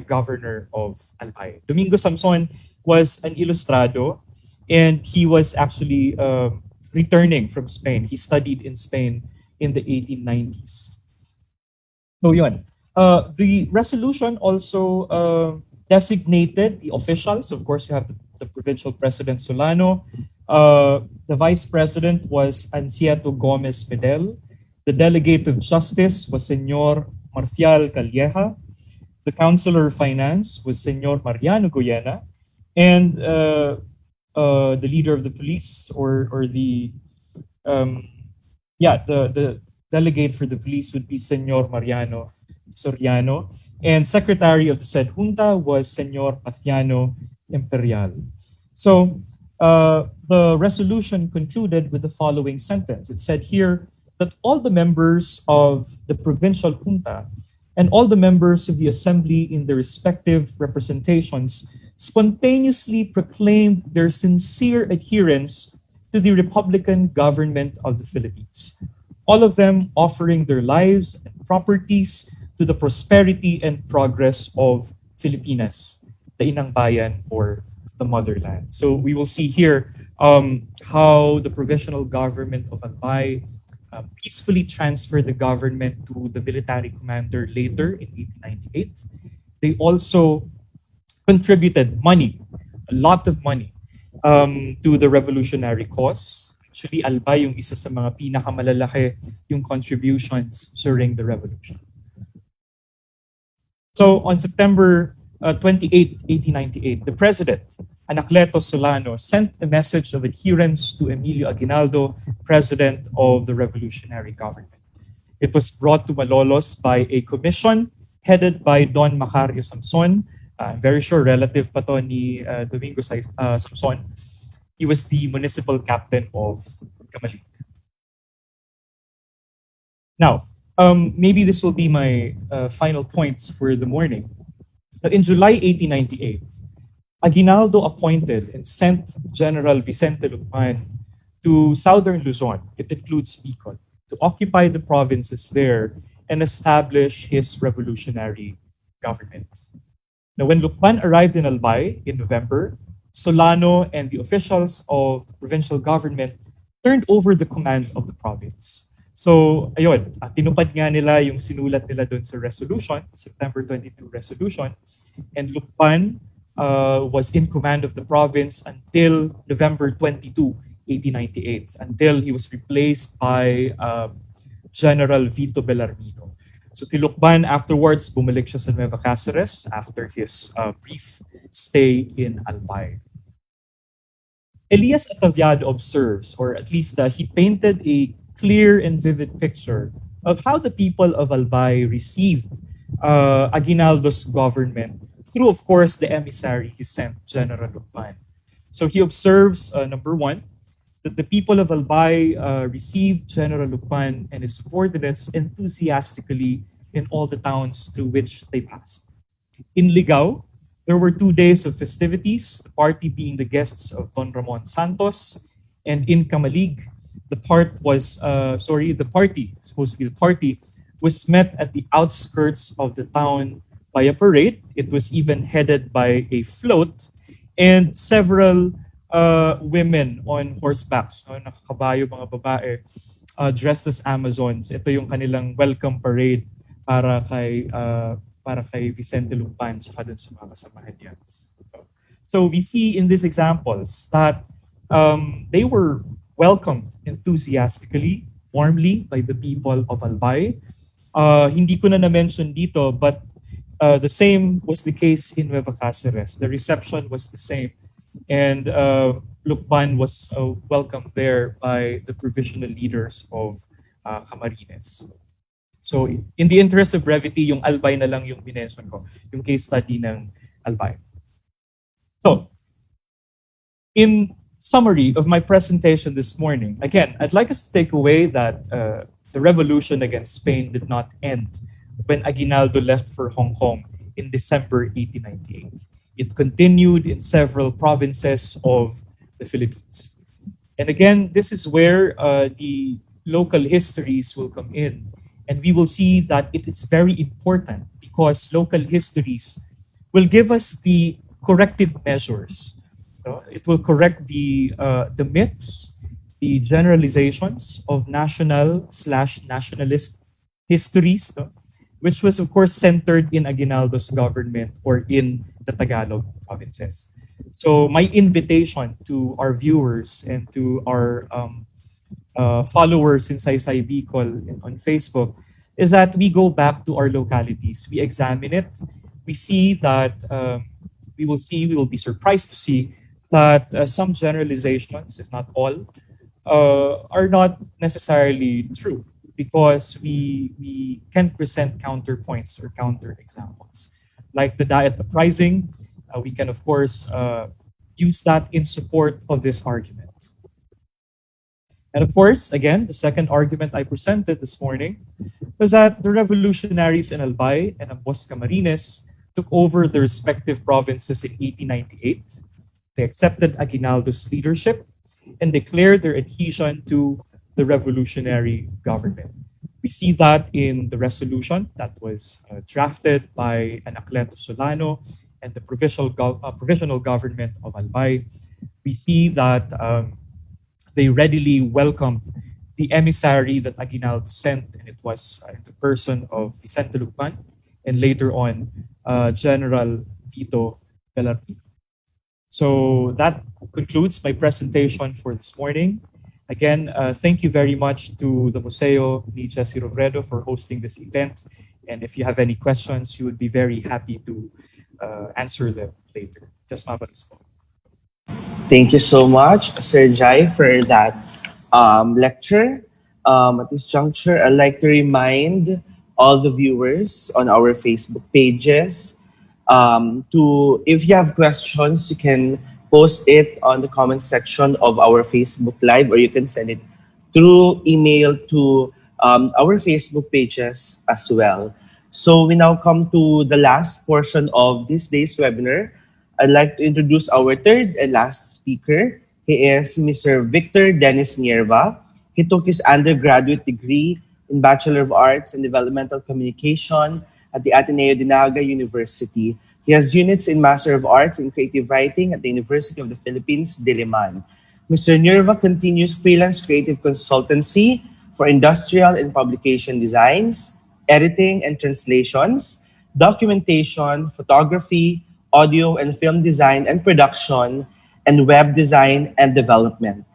[SPEAKER 4] governor of Albay. Domingo Samson was an ilustrado, and he was actually returning from Spain. He studied in Spain in the 1890s. So yun. The resolution also designated the officials. Of course, you have the provincial president Solano. The vice president was Ancieto Gomez Medel. The delegate of justice was Senor Marcial Calleja. The councilor of finance was Senor Mariano Goyena. And the leader of the police or the delegate for the police would be Senor Mariano Soriano, and secretary of the said junta was Senor Paciano Imperial. So the resolution concluded with the following sentence. It said here that all the members of the provincial junta and all the members of the assembly in their respective representations spontaneously proclaimed their sincere adherence to the Republican government of the Philippines, all of them offering their lives and properties to the prosperity and progress of Filipinas, the Inang Bayan or the motherland. So we will see here how the provisional government of Albay peacefully transferred the government to the military commander later in 1898. They also contributed money, a lot of money, to the revolutionary cause. Actually, Albay yung isa sa mga pinakamalalaki yung contributions during the revolution. So on September 28, 1898, the president, Anacleto Solano, sent a message of adherence to Emilio Aguinaldo, president of the revolutionary government. It was brought to Malolos by a commission headed by Don Macario Samson. I'm very sure relative pa to ni Domingo Samson. He was the municipal captain of Kamalig. Now, maybe this will be my final points for the morning. Now, in July 1898, Aguinaldo appointed and sent General Vicente Lucman to southern Luzon, it includes Bikol, to occupy the provinces there and establish his revolutionary government. Now, when Lucman arrived in Albay in November, Solano and the officials of the provincial government turned over the command of the province. So, ayun, tinupad nga nila yung sinulat nila doon sa resolution, September 22 resolution, and Lucman was in command of the province until November 22, 1898, until he was replaced by General Vito Bellarmino. So si Lucban afterwards, bumalik siya sa Nueva Cáceres after his brief stay in Albay. Elias Ataviado observes, or at least he painted a clear and vivid picture of how the people of Albay received Aguinaldo's government through, of course, the emissary he sent, General Lucban. So he observes, number one, that the people of Albay received General Lucban and his subordinates enthusiastically in all the towns through which they passed. In Ligao, there were 2 days of festivities, the party being the guests of Don Ramon Santos, and in Kamalig, the party, supposed to be the party, was met at the outskirts of the town by a parade. It was even headed by a float and several women on horsebacks, nakakabayo mga babae, dressed as Amazons. Ito yung kanilang welcome parade para kay Vicente Lucban saka dun sa mga kasamahan niya. So we see in these examples that they were welcomed enthusiastically, warmly by the people of Albay. Hindi ko na mention dito, but the same was the case in Nueva Cáceres. The reception was the same. And Lucban was welcomed there by the provisional leaders of Camarines. So in the interest of brevity, yung Albay na lang yung binention ko, yung case study ng Albay. So, in summary of my presentation this morning, again, I'd like us to take away that the revolution against Spain did not end when Aguinaldo left for Hong Kong in December 1898. It continued in several provinces of the Philippines. And again, this is where the local histories will come in. And we will see that it is very important because local histories will give us the corrective measures. So it will correct the myths, the generalizations of national/nationalist histories, which was of course centered in Aguinaldo's government or in the Tagalog provinces. So my invitation to our viewers and to our followers in Saysay Bicol on Facebook is that we go back to our localities, we examine it, we see that we will be surprised to see that some generalizations, if not all, are not necessarily true. because we can present counterpoints or counter examples. Like the diet uprising, we can, of course, use that in support of this argument. And of course, again, the second argument I presented this morning was that the revolutionaries in Albay and Ambos Camarines took over their respective provinces in 1898. They accepted Aguinaldo's leadership and declared their adhesion to the revolutionary government. We see that in the resolution that was drafted by Anacleto Solano and the provisional government of Albay. We see that they readily welcomed the emissary that Aguinaldo sent, and it was in the person of Vicente Lucban and later on General Vito Velarde. So that concludes my presentation for this morning. Again, thank you very much to the Museo ni Jesse Robredo for hosting this event. And if you have any questions, you would be very happy to answer them later. Just mabalis po.
[SPEAKER 2] Thank you so much, Sir Jai, for that lecture. At this juncture, I'd like to remind all the viewers on our Facebook pages to, if you have questions, you can post it on the comment section of our Facebook Live, or you can send it through email to our Facebook pages as well. So we now come to the last portion of this day's webinar. I'd like to introduce our third and last speaker. He is Mr. Victor Dennis Nierva. He took his undergraduate degree in Bachelor of Arts in Developmental Communication at the Ateneo de Naga University. He has units in Master of Arts in Creative Writing at the University of the Philippines, Diliman. Mr. Nierva continues freelance creative consultancy for industrial and publication designs, editing and translations, documentation, photography, audio and film design and production, and web design and development.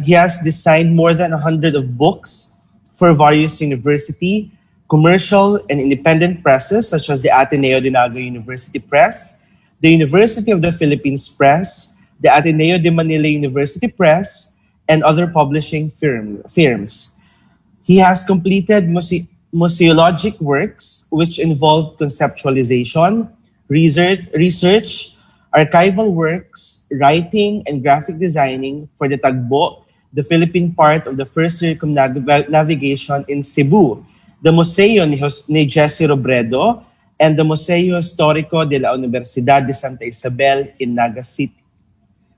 [SPEAKER 2] He has designed more than 100 of books for various university, commercial, and independent presses such as the Ateneo de Naga University Press, the University of the Philippines Press, the Ateneo de Manila University Press, and other publishing firms. He has completed museologic works which involve conceptualization, research, archival works, writing, and graphic designing for the Tagbo, the Philippine part of the first circumnavigation in Cebu, the Museo ni Jesse Robredo, and the Museo Histórico de la Universidad de Santa Isabel in Naga City.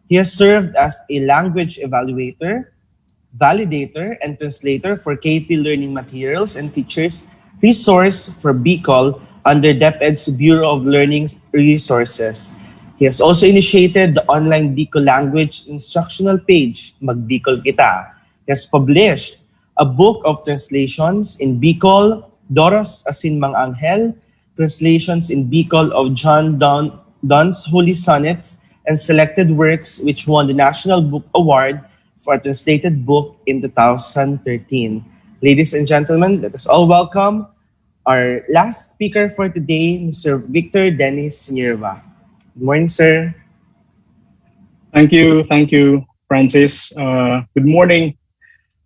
[SPEAKER 2] He has served as a language evaluator, validator, and translator for KP Learning Materials and Teachers Resource for Bikol under DepEd's Bureau of Learning Resources. He has also initiated the online Bicol language instructional page, Magbicol Kita. He has published a book of translations in Bicol, Doros Asin Mang Angel, translations in Bicol of John Donne's Holy Sonnets, and selected works which won the National Book Award for a translated book in 2013. Ladies and gentlemen, let us all welcome our last speaker for today, Mr. Victor Dennis Nierva. Good morning, sir.
[SPEAKER 5] Thank you, Francis. Good morning.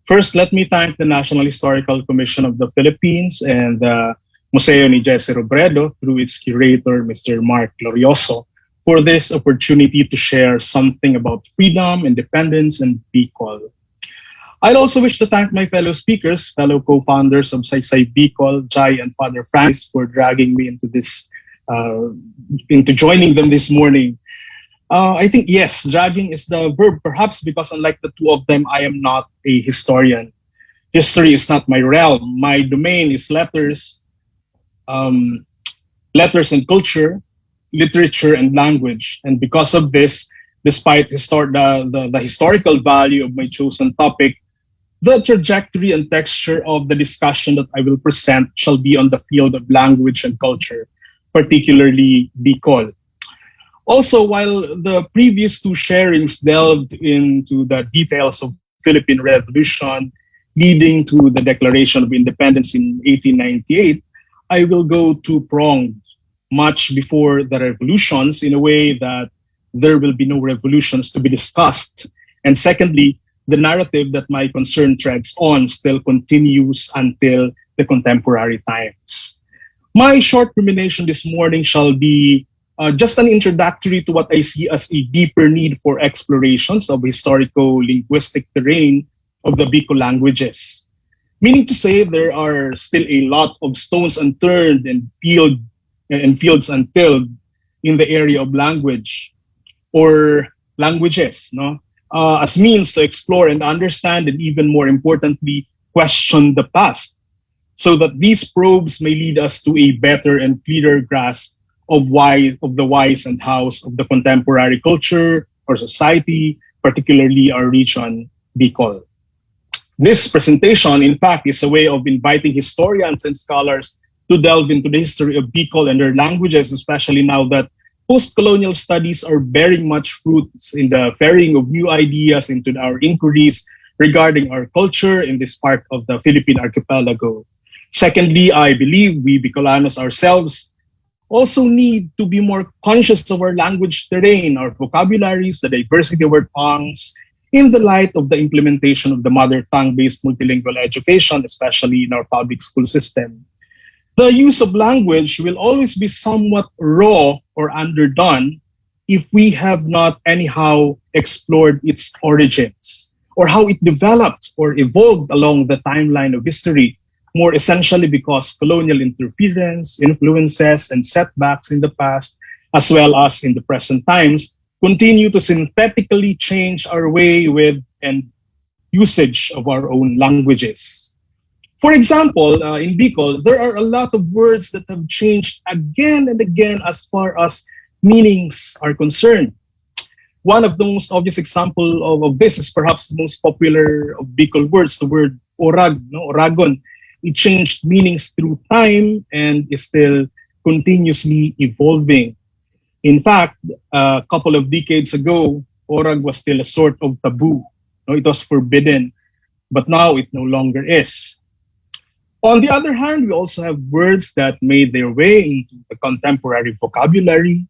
[SPEAKER 5] First, let me thank the National Historical Commission of the Philippines and the Museo ni Jesse Robredo through its curator, Mr. Mark Glorioso, for this opportunity to share something about freedom, independence, and Bicol. I'd also wish to thank my fellow speakers, fellow co-founders of Saysay Bicol, Jai and Father Francis, for dragging me into this, into joining them this morning. I think, yes, dragging is the verb, perhaps because unlike the two of them, I am not a historian. History is not my realm. My domain is letters, letters and culture, literature and language. And because of this, despite the historical value of my chosen topic, the trajectory and texture of the discussion that I will present shall be on the field of language and culture, particularly Bicol. Also, while the previous two sharings delved into the details of Philippine Revolution leading to the Declaration of Independence in 1898, I will go two-pronged, much before the revolutions, in a way that there will be no revolutions to be discussed. And secondly, the narrative that my concern treads on still continues until the contemporary times. My short rumination this morning shall be just an introductory to what I see as a deeper need for explorations of historical linguistic terrain of the Bikol languages. Meaning to say, there are still a lot of stones unturned and fields untilled in the area of language or languages, no? As means to explore and understand, and even more importantly, question the past, so that these probes may lead us to a better and clearer grasp of the whys and hows of the contemporary culture or society, particularly our region, Bicol. This presentation, in fact, is a way of inviting historians and scholars to delve into the history of Bicol and their languages, especially now that post-colonial studies are bearing much fruits in the ferrying of new ideas into our inquiries regarding our culture in this part of the Philippine archipelago. Secondly, I believe we Bicolanos ourselves also need to be more conscious of our language terrain, our vocabularies, the diversity of our tongues, in the light of the implementation of the mother tongue-based multilingual education, especially in our public school system. The use of language will always be somewhat raw or underdone if we have not anyhow explored its origins or how it developed or evolved along the timeline of history, more essentially because colonial interference, influences, and setbacks in the past, as well as in the present times, continue to synthetically change our way with and usage of our own languages. For example, in Bicol, there are a lot of words that have changed again and again as far as meanings are concerned. One of the most obvious example of this is perhaps the most popular of Bicol words, the word orag, no, oragon. It changed meanings through time and is still continuously evolving. In fact, a couple of decades ago, orag was still a sort of taboo. No, it was forbidden, but now it no longer is. On the other hand, we also have words that made their way into the contemporary vocabulary.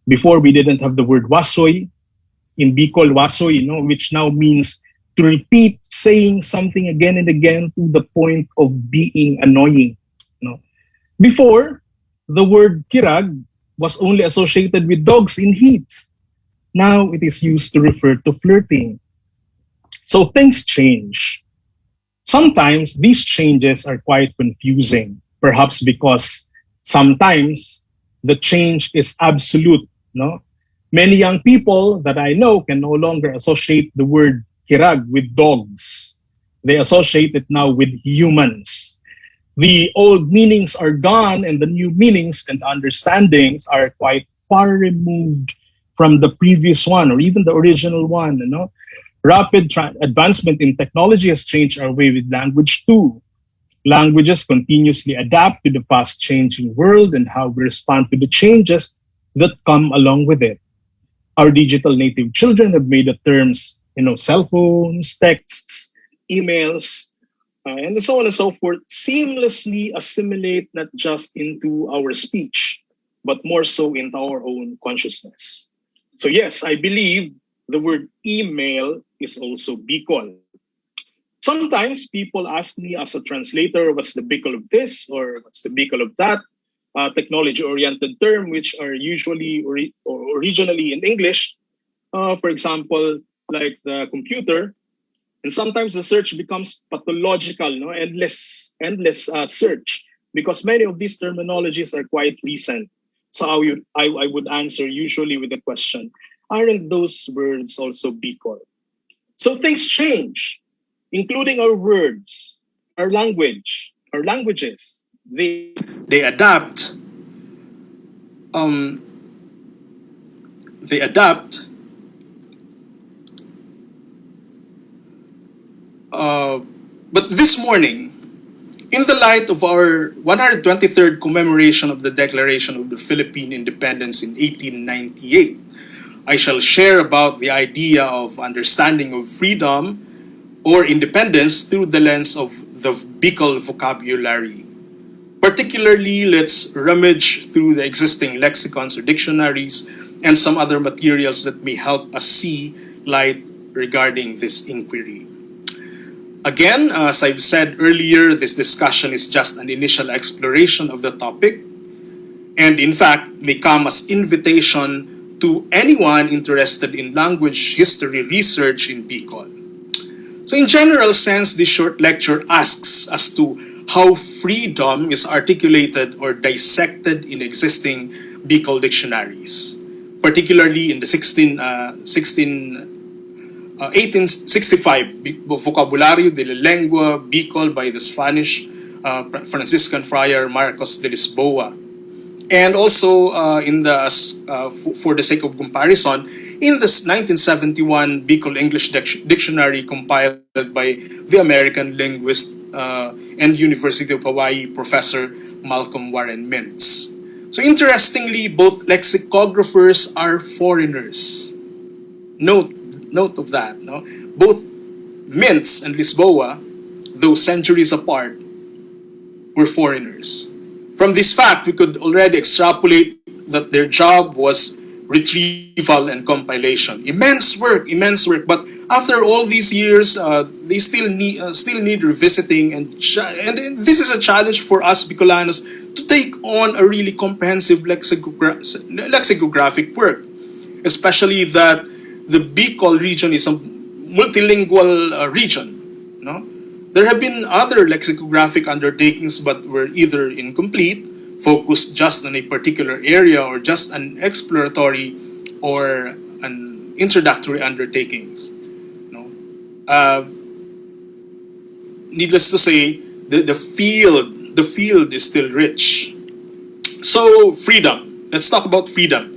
[SPEAKER 5] Before, we didn't have the word wasoy. In Bicol, wasoy, which now means to repeat saying something again and again to the point of being annoying. Before, the word kirag was only associated with dogs in heat. Now it is used to refer to flirting. So things change. Sometimes these changes are quite confusing, perhaps because sometimes the change is absolute. No? Many young people that I know can no longer associate the word kirag with dogs. They associate it now with humans. The old meanings are gone and the new meanings and understandings are quite far removed from the previous one or even the original one. Rapid advancement in technology has changed our way with language too. Languages continuously adapt to the fast changing world and how we respond to the changes that come along with it. Our digital native children have made the terms, cell phones, texts, emails, and so on and so forth, seamlessly assimilate not just into our speech, but more so into our own consciousness. So yes, I believe the word email is also Bicol. Sometimes people ask me as a translator, what's the Bicol of this or what's the Bicol of that? Technology-oriented term, which are usually or originally in English. For example, like the computer. And sometimes the search becomes pathological, endless search, because many of these terminologies are quite recent. So I would answer usually with the question, aren't those words also Bicol? So things change, including our words, our language, our languages. They adapt. Um, they adapt. But this morning, in the light of our 123rd commemoration of the Declaration of the Philippine Independence in 1898, I shall share about the idea of understanding of freedom or independence through the lens of the Bicol vocabulary. Particularly, let's rummage through the existing lexicons or dictionaries and some other materials that may help us see light
[SPEAKER 6] regarding this inquiry. Again, as I've said earlier, this discussion is just an initial exploration of the topic, and in fact may come as invitation to anyone interested in language history research in Bicol. So in general sense, this short lecture asks as to how freedom is articulated or dissected in existing Bicol dictionaries, particularly in the 1865 Vocabulario de la Lengua Bicol by the Spanish Franciscan friar Marcos de Lisboa. And also, for the sake of comparison, in the 1971 Bicol English Dictionary compiled by the American linguist and University of Hawaii professor Malcolm Warren Mintz. So interestingly, both lexicographers are foreigners. Note of that. No? Both Mintz and Lisboa, though centuries apart, were foreigners. From this fact, we could already extrapolate that their job was retrieval and compilation. Immense work. But after all these years, they still need revisiting, and this is a challenge for us Bicolanos to take on a really comprehensive lexicographic work, especially that the Bicol region is a multilingual region. No? There have been other lexicographic undertakings but were either incomplete, focused just on a particular area, or just an exploratory or an introductory undertakings. No? Needless to say, the field is still rich. So freedom. Let's talk about freedom.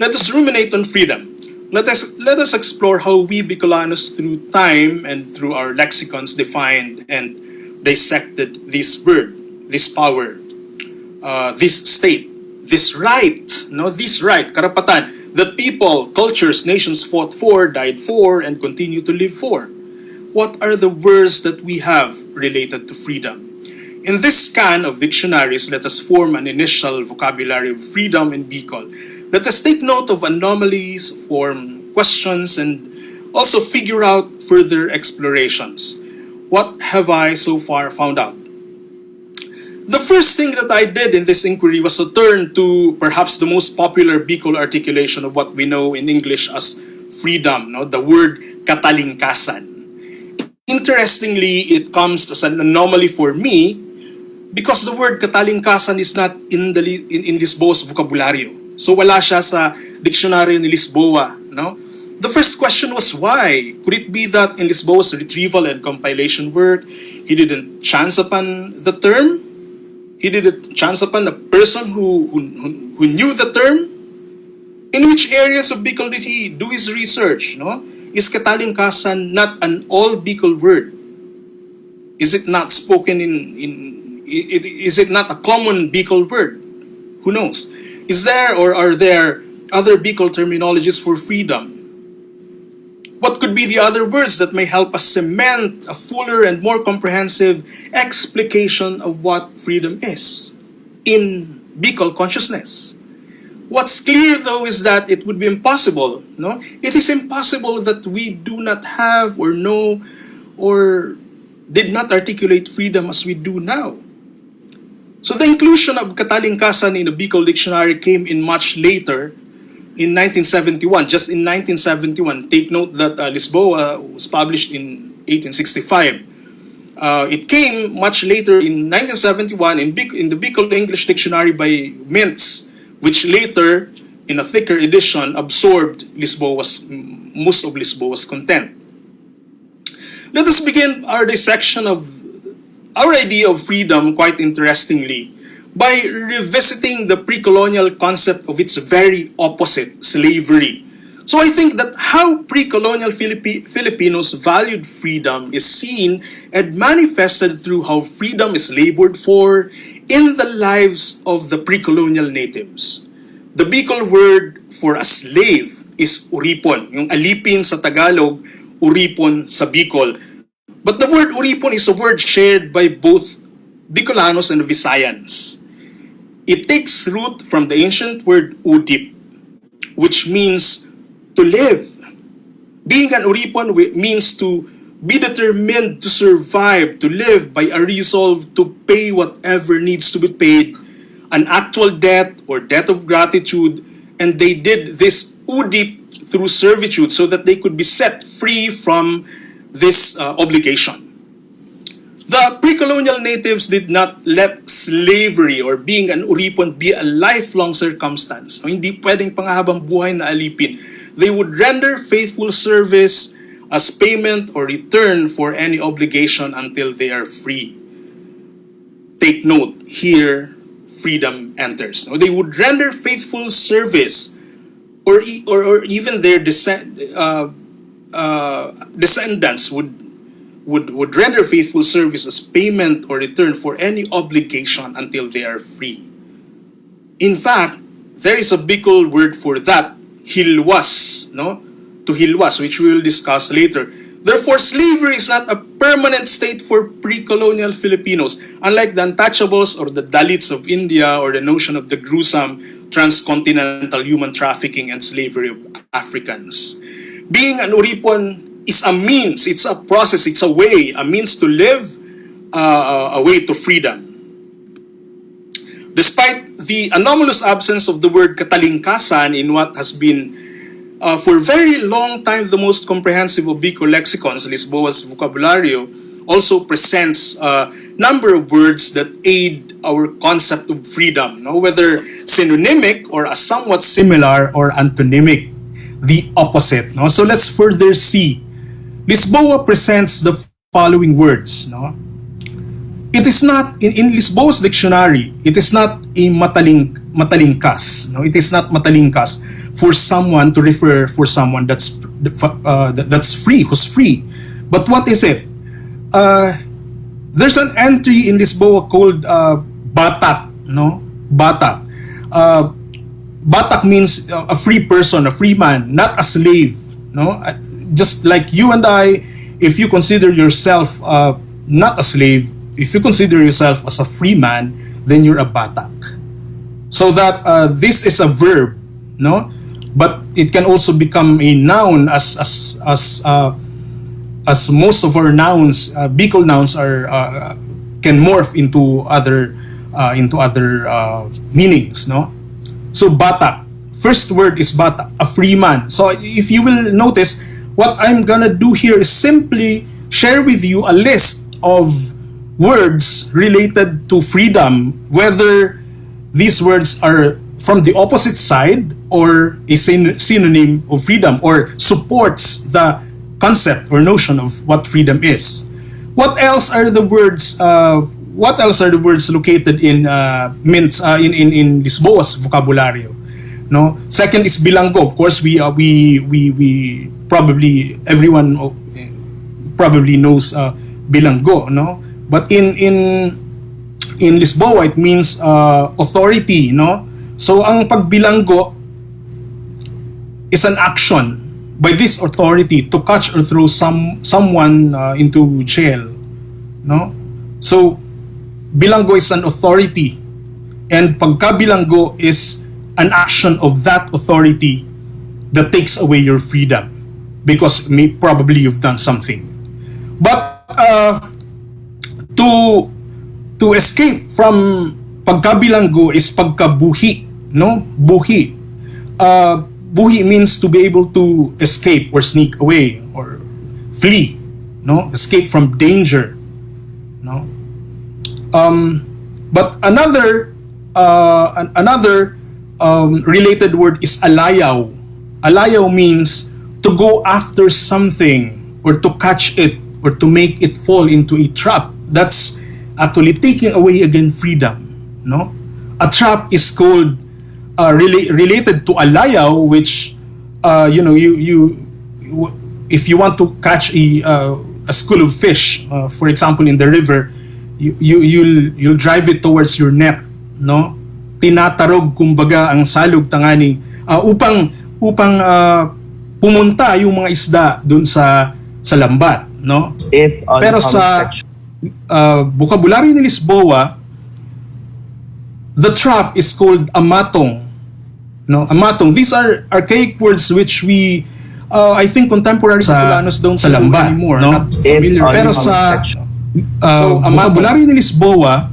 [SPEAKER 6] Let us ruminate on freedom. Let us explore how we Bicolanos through time and through our lexicons defined and dissected this word, this power, this state, this right, karapatan, that people, cultures, nations fought for, died for, and continue to live for. What are the words that we have related to freedom? In this scan of dictionaries, let us form an initial vocabulary of freedom in Bicol. Let us take note of anomalies, form questions, and also figure out further explorations. What have I so far found out? The first thing that I did in this inquiry was to turn to perhaps the most popular Bicol articulation of what we know in English as freedom, no? The word Katalingkasan. Interestingly, it comes as an anomaly for me because the word Katalingkasan is not in Lisboa's vocabulario. So wala siya sa dictionary ni Lisboa, no? The first question was why? Could it be that in Lisboa's retrieval and compilation work, he didn't chance upon the term? He didn't chance upon a person who knew the term? In which areas of Bicol did he do his research? No? Is Katalingkasan not an all Bicol word? Is it not spoken is it not a common Bicol word? Who knows? Is there or are there other Bicol terminologies for freedom? What could be the other words that may help us cement a fuller and more comprehensive explication of what freedom is in Bicol consciousness? What's clear though is that it would be impossible, no? It is impossible that we do not have or know or did not articulate freedom as we do now. So the inclusion of Katalingkasan in the Bicol dictionary came in much later, in 1971, just in 1971. Take note that Lisboa was published in 1865. It came much later in 1971 in the Bicol English Dictionary by Mintz, which later, in a thicker edition, absorbed most of Lisboa's content. Let us begin our dissection of our idea of freedom, quite interestingly, by revisiting the pre-colonial concept of its very opposite, slavery. So I think that how pre-colonial Filipinos valued freedom is seen and manifested through how freedom is labored for in the lives of the pre-colonial natives. The Bicol word for a slave is uripon. Yung alipin sa Tagalog, uripon sa Bicol. But the word uripon is a word shared by both Bicolanos and Visayans. It takes root from the ancient word udip, which means to live. Being an uripon means to be determined to survive, to live by a resolve to pay whatever needs to be paid, an actual debt or debt of gratitude, and they did this udip through servitude so that they could be set free from this obligation. The pre-colonial natives did not let slavery or being an uripon be a lifelong circumstance. No, hindi pwedeng panghabang buhay na alipin. They would render faithful service as payment or return for any obligation until they are free. Take note, here freedom enters. No, they would render faithful service or even their descendants would render faithful service as payment or return for any obligation until they are free. In fact, there is a Bikol word for that, hilwas, no? To hilwas, which we will discuss later. Therefore, slavery is not a permanent state for pre-colonial Filipinos, unlike the untouchables or the Dalits of India or the notion of the gruesome transcontinental human trafficking and slavery of Africans. Being an uripon is a means, it's a process, it's a way, a means to live, a way to freedom. Despite the anomalous absence of the word Katalingkasan in what has been for a very long time the most comprehensive of Bicol lexicons, Lisboa's vocabulario also presents a number of words that aid our concept of freedom, no? Whether synonymic or a somewhat similar or antonymic, the opposite. No? So let's further see. Lisboa presents the following words. No? It is not, in Lisboa's dictionary, it is not a matalingkas. No? It is not matalingkas for someone to refer for someone that's free, who's free. But what is it? There's an entry in Lisboa called batak. No? Batak. Batak means a free person, a free man, not a slave. No? Just like you and I, if you consider yourself not a slave, if you consider yourself as a free man, then you're a batak. So that this is a verb, no? But it can also become a noun as most of our nouns, Bicol nouns are can morph into other meanings, no? So batak, first word is batak, a free man. So if you will notice, what I'm gonna do here is simply share with you a list of words related to freedom, whether these words are from the opposite side or a synonym of freedom or supports the concept or notion of what freedom is. What else are the words? What else are the words located in in Lisboa's vocabulario? No. Second is bilanggo. Of course, we probably everyone probably knows bilanggo. No. But in Lisboa, it means authority. No. So ang pagbilanggo is an action by this authority to catch or throw someone into jail. No. So bilanggo is an authority, and pagkabilanggo is an action of that authority that takes away your freedom because probably you've done something. But to escape from pagkabilanggo is pagkabuhi, no? Buhi. Buhi means to be able to escape or sneak away or flee, no? Escape from danger, no? But another related word is alayaw. Alayaw means to go after something or to catch it or to make it fall into a trap. That's actually taking away again freedom. No, a trap is called related to alayaw, which you if you want to catch a school of fish, for example, in the river, you'll drive it towards your net, no? Tinatarog kumbaga ang salog tanganing upang pumunta yung mga isda doon sa lambat, no? Pero sa vocabulary ni Lisboa, the trap is called amatong, no? Amatong. These are archaic words which we I think contemporary Bicolanos don't sa lamba anymore, no? Not familiar. Pero sa ang vocabulary ni Lisboa,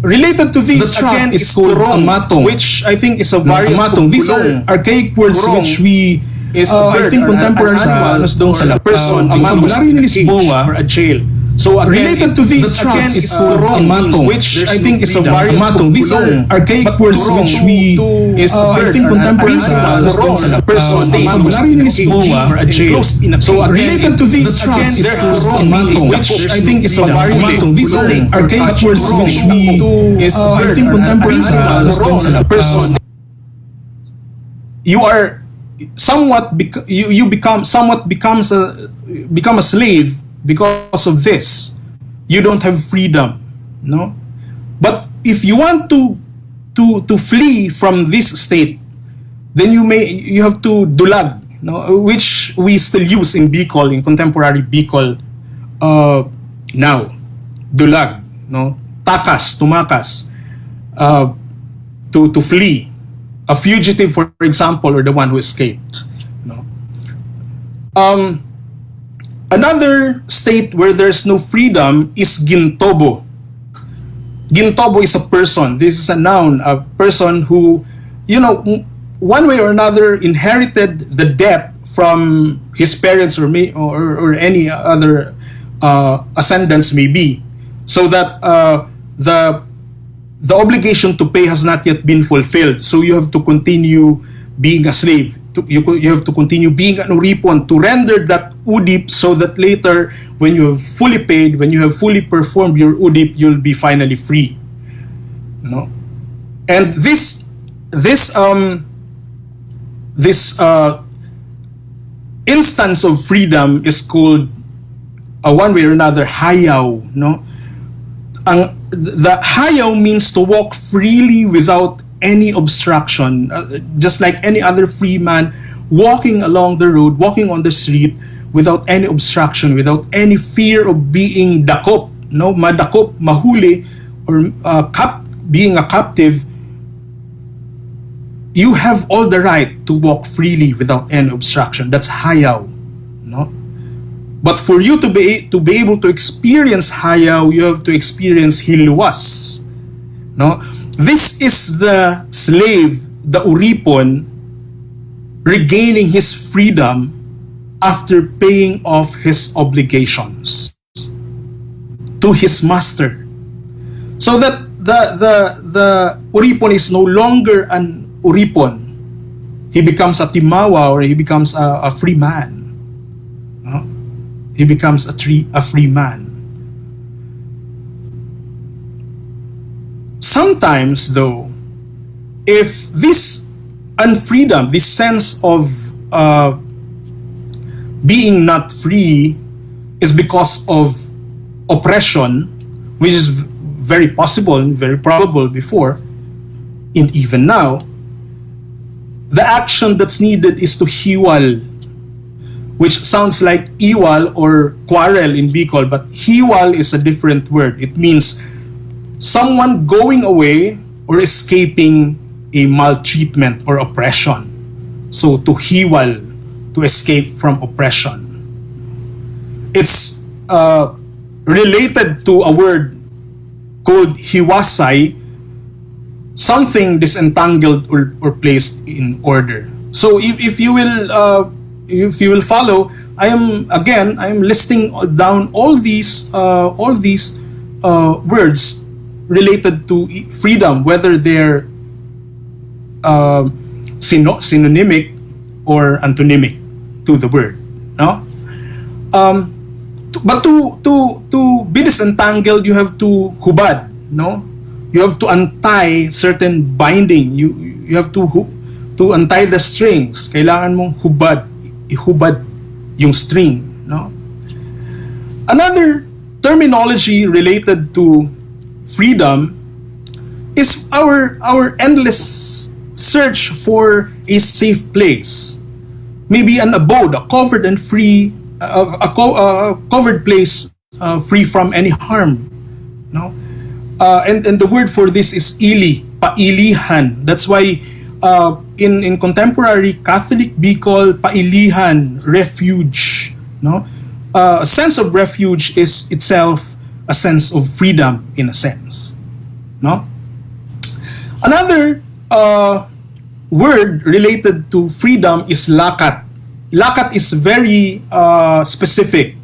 [SPEAKER 6] related to this again is kurong, matong, which I think is a variant matong. These are archaic words kurong, which we I think contemporary Bicolanos don't sa person. Ang vocabulary ni Lisboa or a jail. So again, related to this again is kurong, matong, which I think is a variant matong. These are archaic words which we I think contemporary Bicolanos don't sa person. Ang vocabulary ni Lisboa or a jail. So related to this again is kurong, matong, which I think is a variant matong. These are archaic words which we I think contemporary Bicolanos don't sa person. You are somewhat you become a slave because of this. You don't have freedom, no? But if you want to flee from this state, then you have to dulag, no? Which we still use in Bikol, in contemporary Bikol now. Dulag, no? Takas, tumakas, to flee. A fugitive, for example, or the one who escaped, no? Another state where there's no freedom is gintobo. Gintobo is a person. This is a noun, a person who, one way or another inherited the debt from his parents or any other ascendants maybe, so that the obligation to pay has not yet been fulfilled. So you have to continue being a slave. You have to continue being an uripon to render that udip, so that later, when you have fully paid, when you have fully performed your udip, you'll be finally free. No? And this instance of freedom is called, one way or another, hayaw. No? The hayaw means to walk freely without any obstruction, just like any other free man walking along the road, walking on the street without any obstruction, without any fear of being dakop, no, madakop, mahuli, or being a captive. You have all the right to walk freely without any obstruction. That's hayaw, no. But for you to be able to experience hayaw, you have to experience hilwas, no. This is the slave, the uripon, regaining his freedom after paying off his obligations to his master. So that the uripon is no longer an uripon. He becomes a timawa, or he becomes a free man. No? He becomes a free man. Sometimes, though, if this unfreedom, this sense of being not free is because of oppression, which is very possible and very probable before, and even now, the action that's needed is to hiwal, which sounds like iwal or quarrel in Bicol, but hiwal is a different word. It means someone going away or escaping a maltreatment or oppression. So to hiwal, to escape from oppression. It's related to a word called hiwasay, something disentangled or placed in order. So if you will follow, I am listing down all these words related to freedom, whether they're synonymic or antonymic to the word, no? But to be disentangled, you have to hubad, no? You have to untie certain binding. You have to untie the strings. Kailangan mong ihubad yung string, no? Another terminology related to freedom is our endless search for a safe place. Maybe an abode, a covered and free, a covered place free from any harm, no? And the word for this is ili, pailihan. That's why in contemporary Catholic Bicol, pailihan, refuge. No, a sense of refuge is itself a sense of freedom in a sense. No, another word related to freedom is lakat. Lakat is very specific.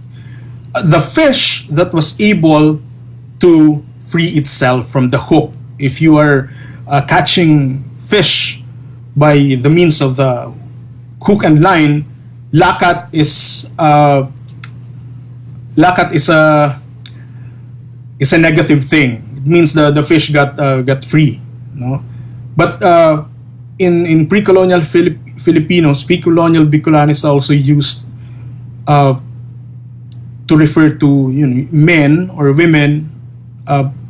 [SPEAKER 6] The fish that was able to free itself from the hook. If you are catching fish by the means of the hook and line, lakat is a negative thing. It means the fish got free. No, but in pre-colonial Filipinos, pre-colonial Bicolano is also used to refer to men or women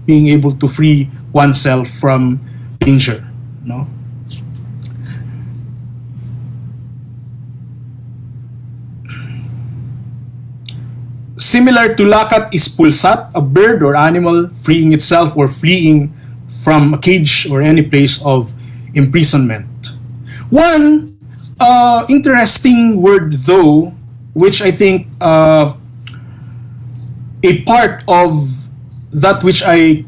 [SPEAKER 6] being able to free oneself from danger. No. Similar to lakat is pulsat, a bird or animal freeing itself or fleeing from a cage or any place of imprisonment. One interesting word, though, which I think a part of that which I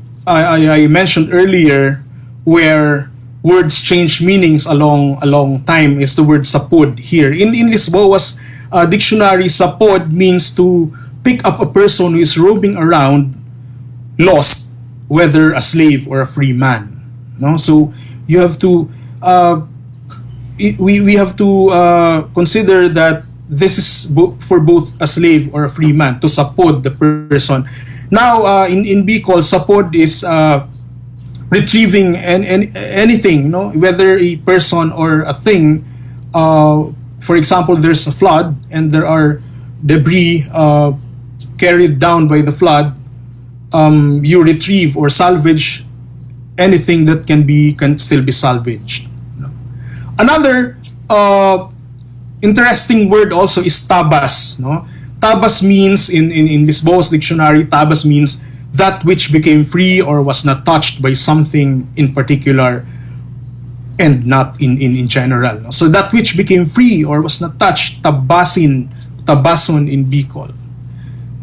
[SPEAKER 6] mentioned earlier, where words change meanings along time, is the word sapod here. In Lisboa's dictionary, sapod means to pick up a person who is roaming around lost, whether a slave or a free man. No, so you have to we have to consider that this is for both a slave or a free man, to sapod the person. Now in Bicol, sapod is retrieving anything, whether a person or a thing. For example, there's a flood and there are debris carried down by the flood. You retrieve or salvage anything that can still be salvaged. Another interesting word also is tabas. No, tabas means in Lisboa's dictionary, tabas means that which became free or was not touched by something in particular, and not in general. So that which became free or was not touched, tabason in Bicol.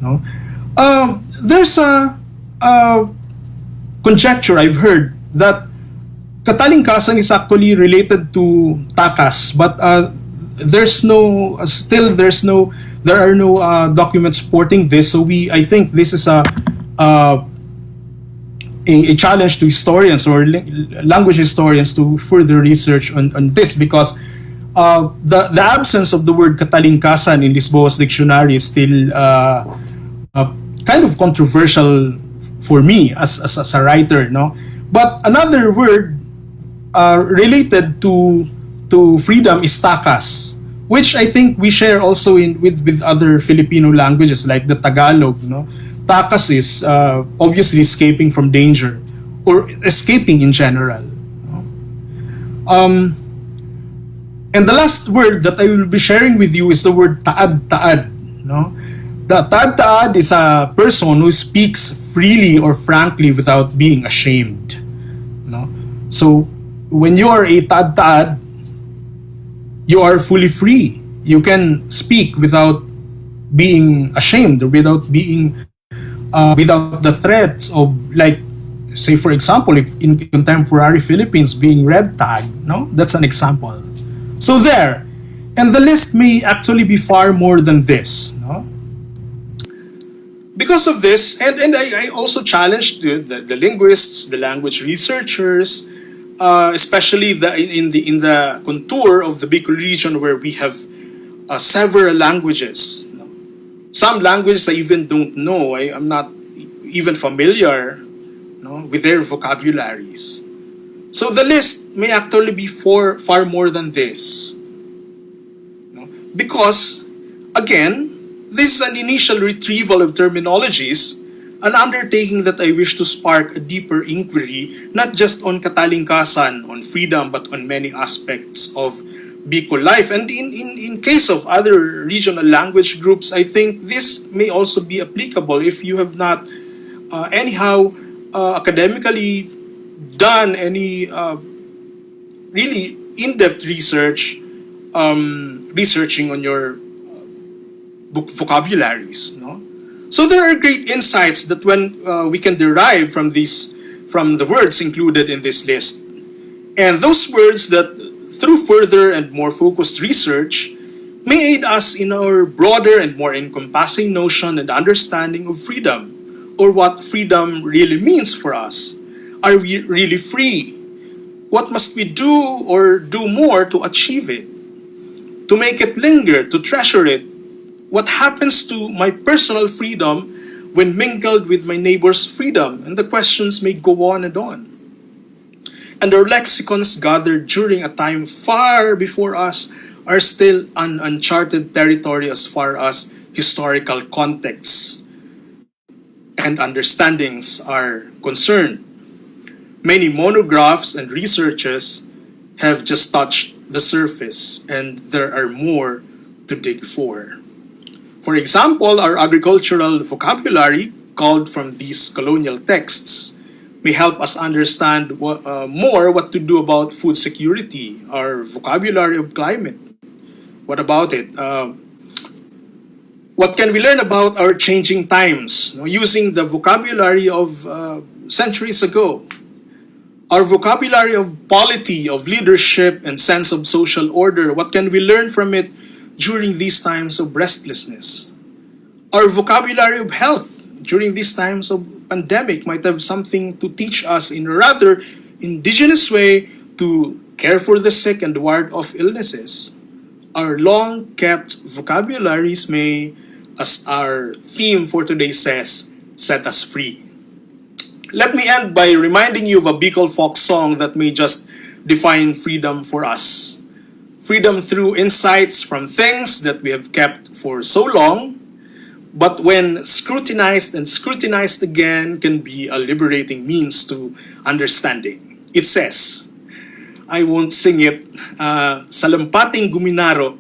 [SPEAKER 6] No, there's a conjecture I've heard that Katalingkasan is actually related to takas, but there are no documents supporting this. So I think this is a challenge to historians or language historians to further research on this, because the absence of the word Katalingkasan in Lisboa's dictionary is still kind of controversial for me as a writer. No, but another word related to freedom is takas, which I think we share also with other Filipino languages like the Tagalog. Takas is obviously escaping from danger or escaping in general. And the last word that I will be sharing with you is the word taad-taad. The taad-taad is a person who speaks freely or frankly without being ashamed. So when you are a taad-taad, you are fully free. You can speak without being ashamed or without the threats of, like, say for example, if in contemporary Philippines being red tagged. That's an example. So there, and the list may actually be far more than this. Because of this, and I also challenged the linguists, the language researchers, especially in the contour of the Bicol region, where we have several languages. Some languages I even don't know. I'm not even familiar with their vocabularies. So the list may actually be far more than this. Because, again, this is an initial retrieval of terminologies, an undertaking that I wish to spark a deeper inquiry, not just on Katalingkasan, on freedom, but on many aspects of Bicol life. And in case of other regional language groups, I think this may also be applicable if you have not academically done any really in-depth research, researching on your book vocabularies. No? So there are great insights that when we can derive from the words included in this list. And those words that, through further and more focused research, may aid us in our broader and more encompassing notion and understanding of freedom, or what freedom really means for us. Are we really free? What must we do or do more to achieve it? To make it linger, to treasure it? What happens to my personal freedom when mingled with my neighbor's freedom? And the questions may go on and on. And our lexicons gathered during a time far before us are still an uncharted territory as far as historical contexts and understandings are concerned. Many monographs and researches have just touched the surface, and there are more to dig for. For example, our agricultural vocabulary, culled from these colonial texts, may help us understand more what to do about food security, our vocabulary of climate. What about it? What can we learn about our changing times, using the vocabulary of centuries ago? Our vocabulary of polity, of leadership, and sense of social order, what can we learn from it during these times of restlessness? Our vocabulary of health during these times of pandemic might have something to teach us in a rather indigenous way to care for the sick and ward off illnesses. Our long-kept vocabularies may, as our theme for today says, set us free. Let me end by reminding you of a Bikol folk song that may just define freedom for us. Freedom through insights from things that we have kept for so long, but when scrutinized and scrutinized again, can be a liberating means to understanding. It says, I won't sing it, salampating guminaro,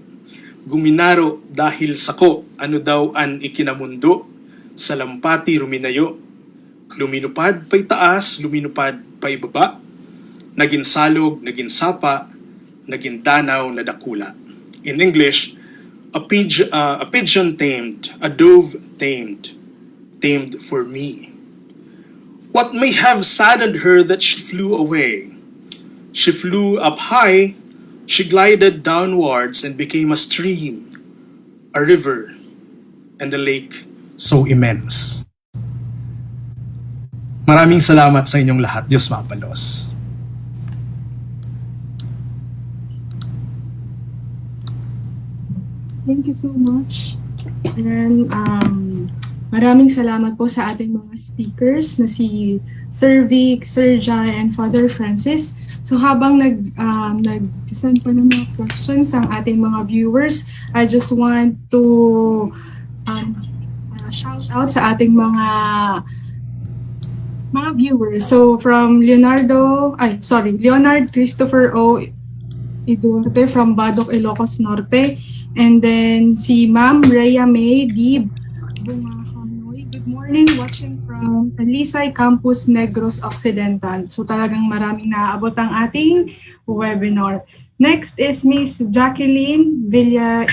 [SPEAKER 6] guminaro dahil sako, ano daw an ikinamundo, salampati ruminayo, luminupad pa'y taas, luminupad pa'y baba, naging salog, naging sapa, naging danaw na dakula. In English, a pigeon tamed, a dove tamed, tamed for me. What may have saddened her that she flew away? She flew up high, she glided downwards and became a stream, a river, and a lake so immense. Maraming salamat sa inyong lahat. Diyos mapalos.
[SPEAKER 1] Thank you so much. And maraming salamat po sa ating mga speakers na si Sir Vic, Sir Jai, and Father Francis. So habang nag-send pa ng mga questions ang ating mga viewers, I just want to shout out sa ating mga viewers. So from Leonard Christopher O. Iduarte from Badok, Ilocos Norte. And then si Ma'am Rhea May D. Bungahanoy. Good morning, watching from Talisay Campus, Negros Occidental. So talagang maraming naaabot ang ating webinar. Next is Miss Jacqueline Villaira.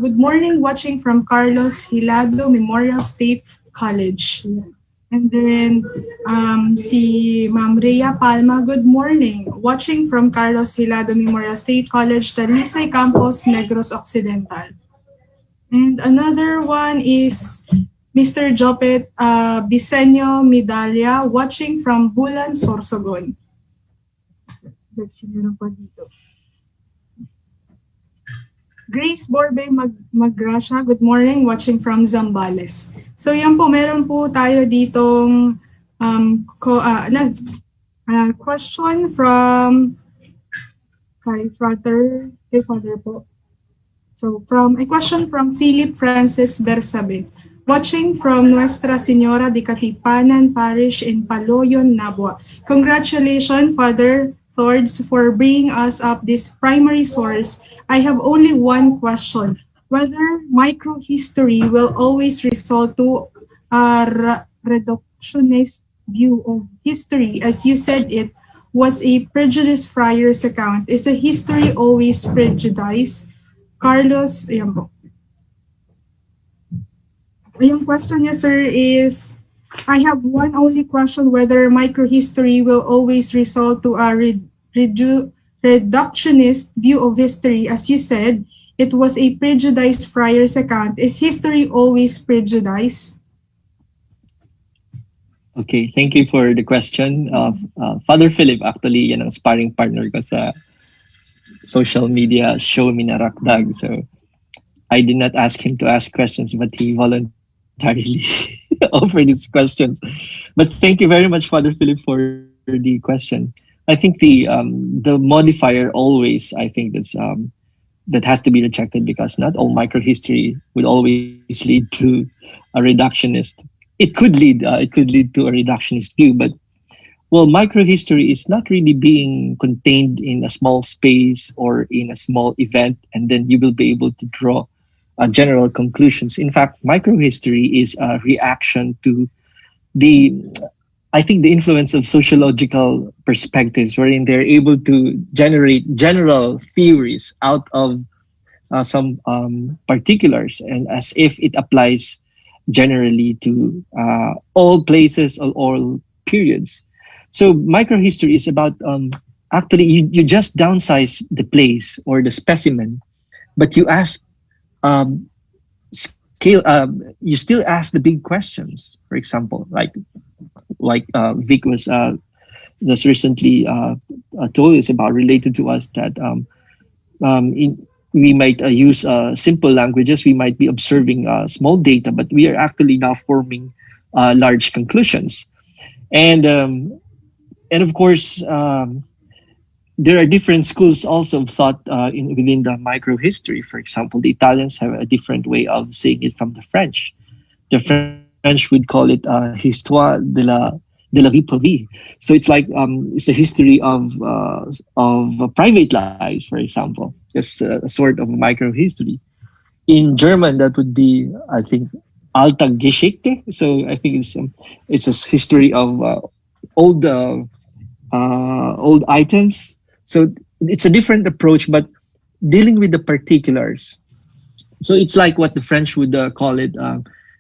[SPEAKER 1] Good morning, watching from Carlos Hilado Memorial State College. And then si Ma'am Rhea Palma, good morning. Watching from Carlos Hilado Memorial State College, Talisay Campus, Negros Occidental. And another one is Mr. Jopet Bisenyo Medalla, watching from Bulan, Sorsogon. Let's see, meron pa dito. Grace Borbe Magrasha, good morning, watching from Zambales. So yan po, meron po tayo ditong question from kay Father po. So a question from Philip Francis Bersabe, watching from Nuestra Señora de Katipanan Parish in Paloyon, Nabua. Congratulations, Father Thords, for bringing us up this primary source. I have only one question. Whether microhistory will always result to a reductionist view of history, as you said it, was a prejudiced friar's account? Is a history always prejudiced? Carlos, ayan po. Yung question niya, sir, is I have one only question whether microhistory will always result to a reductionist view of history. As you said, it was a prejudiced friar's account. Is history always prejudiced?
[SPEAKER 3] Okay, thank you for the question. Father Philip, actually, yan ang sparring partner ko sa social media show Minarakdag. So I did not ask him to ask questions, but he voluntarily offered his questions. But thank you very much, Father Philip, for the question. I think the modifier always, I think that has to be rejected because not all microhistory would always lead to a reductionist. It could lead to a reductionist view, but well, microhistory is not really being contained in a small space or in a small event, and then you will be able to draw general conclusions. In fact, microhistory is a reaction to the, I think, the influence of sociological perspectives, wherein they're able to generate general theories out of some particulars, and as if it applies generally to all places or all periods. So microhistory is about actually you just downsize the place or the specimen, but you ask um, scale. You still ask the big questions. For example, like Vic was just recently told us about, related to us, that we might use simple languages. We might be observing small data, but we are actually now forming large conclusions. And and of course, there are different schools also of thought within the microhistory. For example, the Italians have a different way of seeing it from the French. The French would call it histoire de la vie privée. So it's a history of private lives, for example. Just a sort of microhistory. In German, that would be, I think, Alltagsgeschichte. So I think it's a history of old old items. So it's a different approach, but dealing with the particulars. So it's like what the French would call it,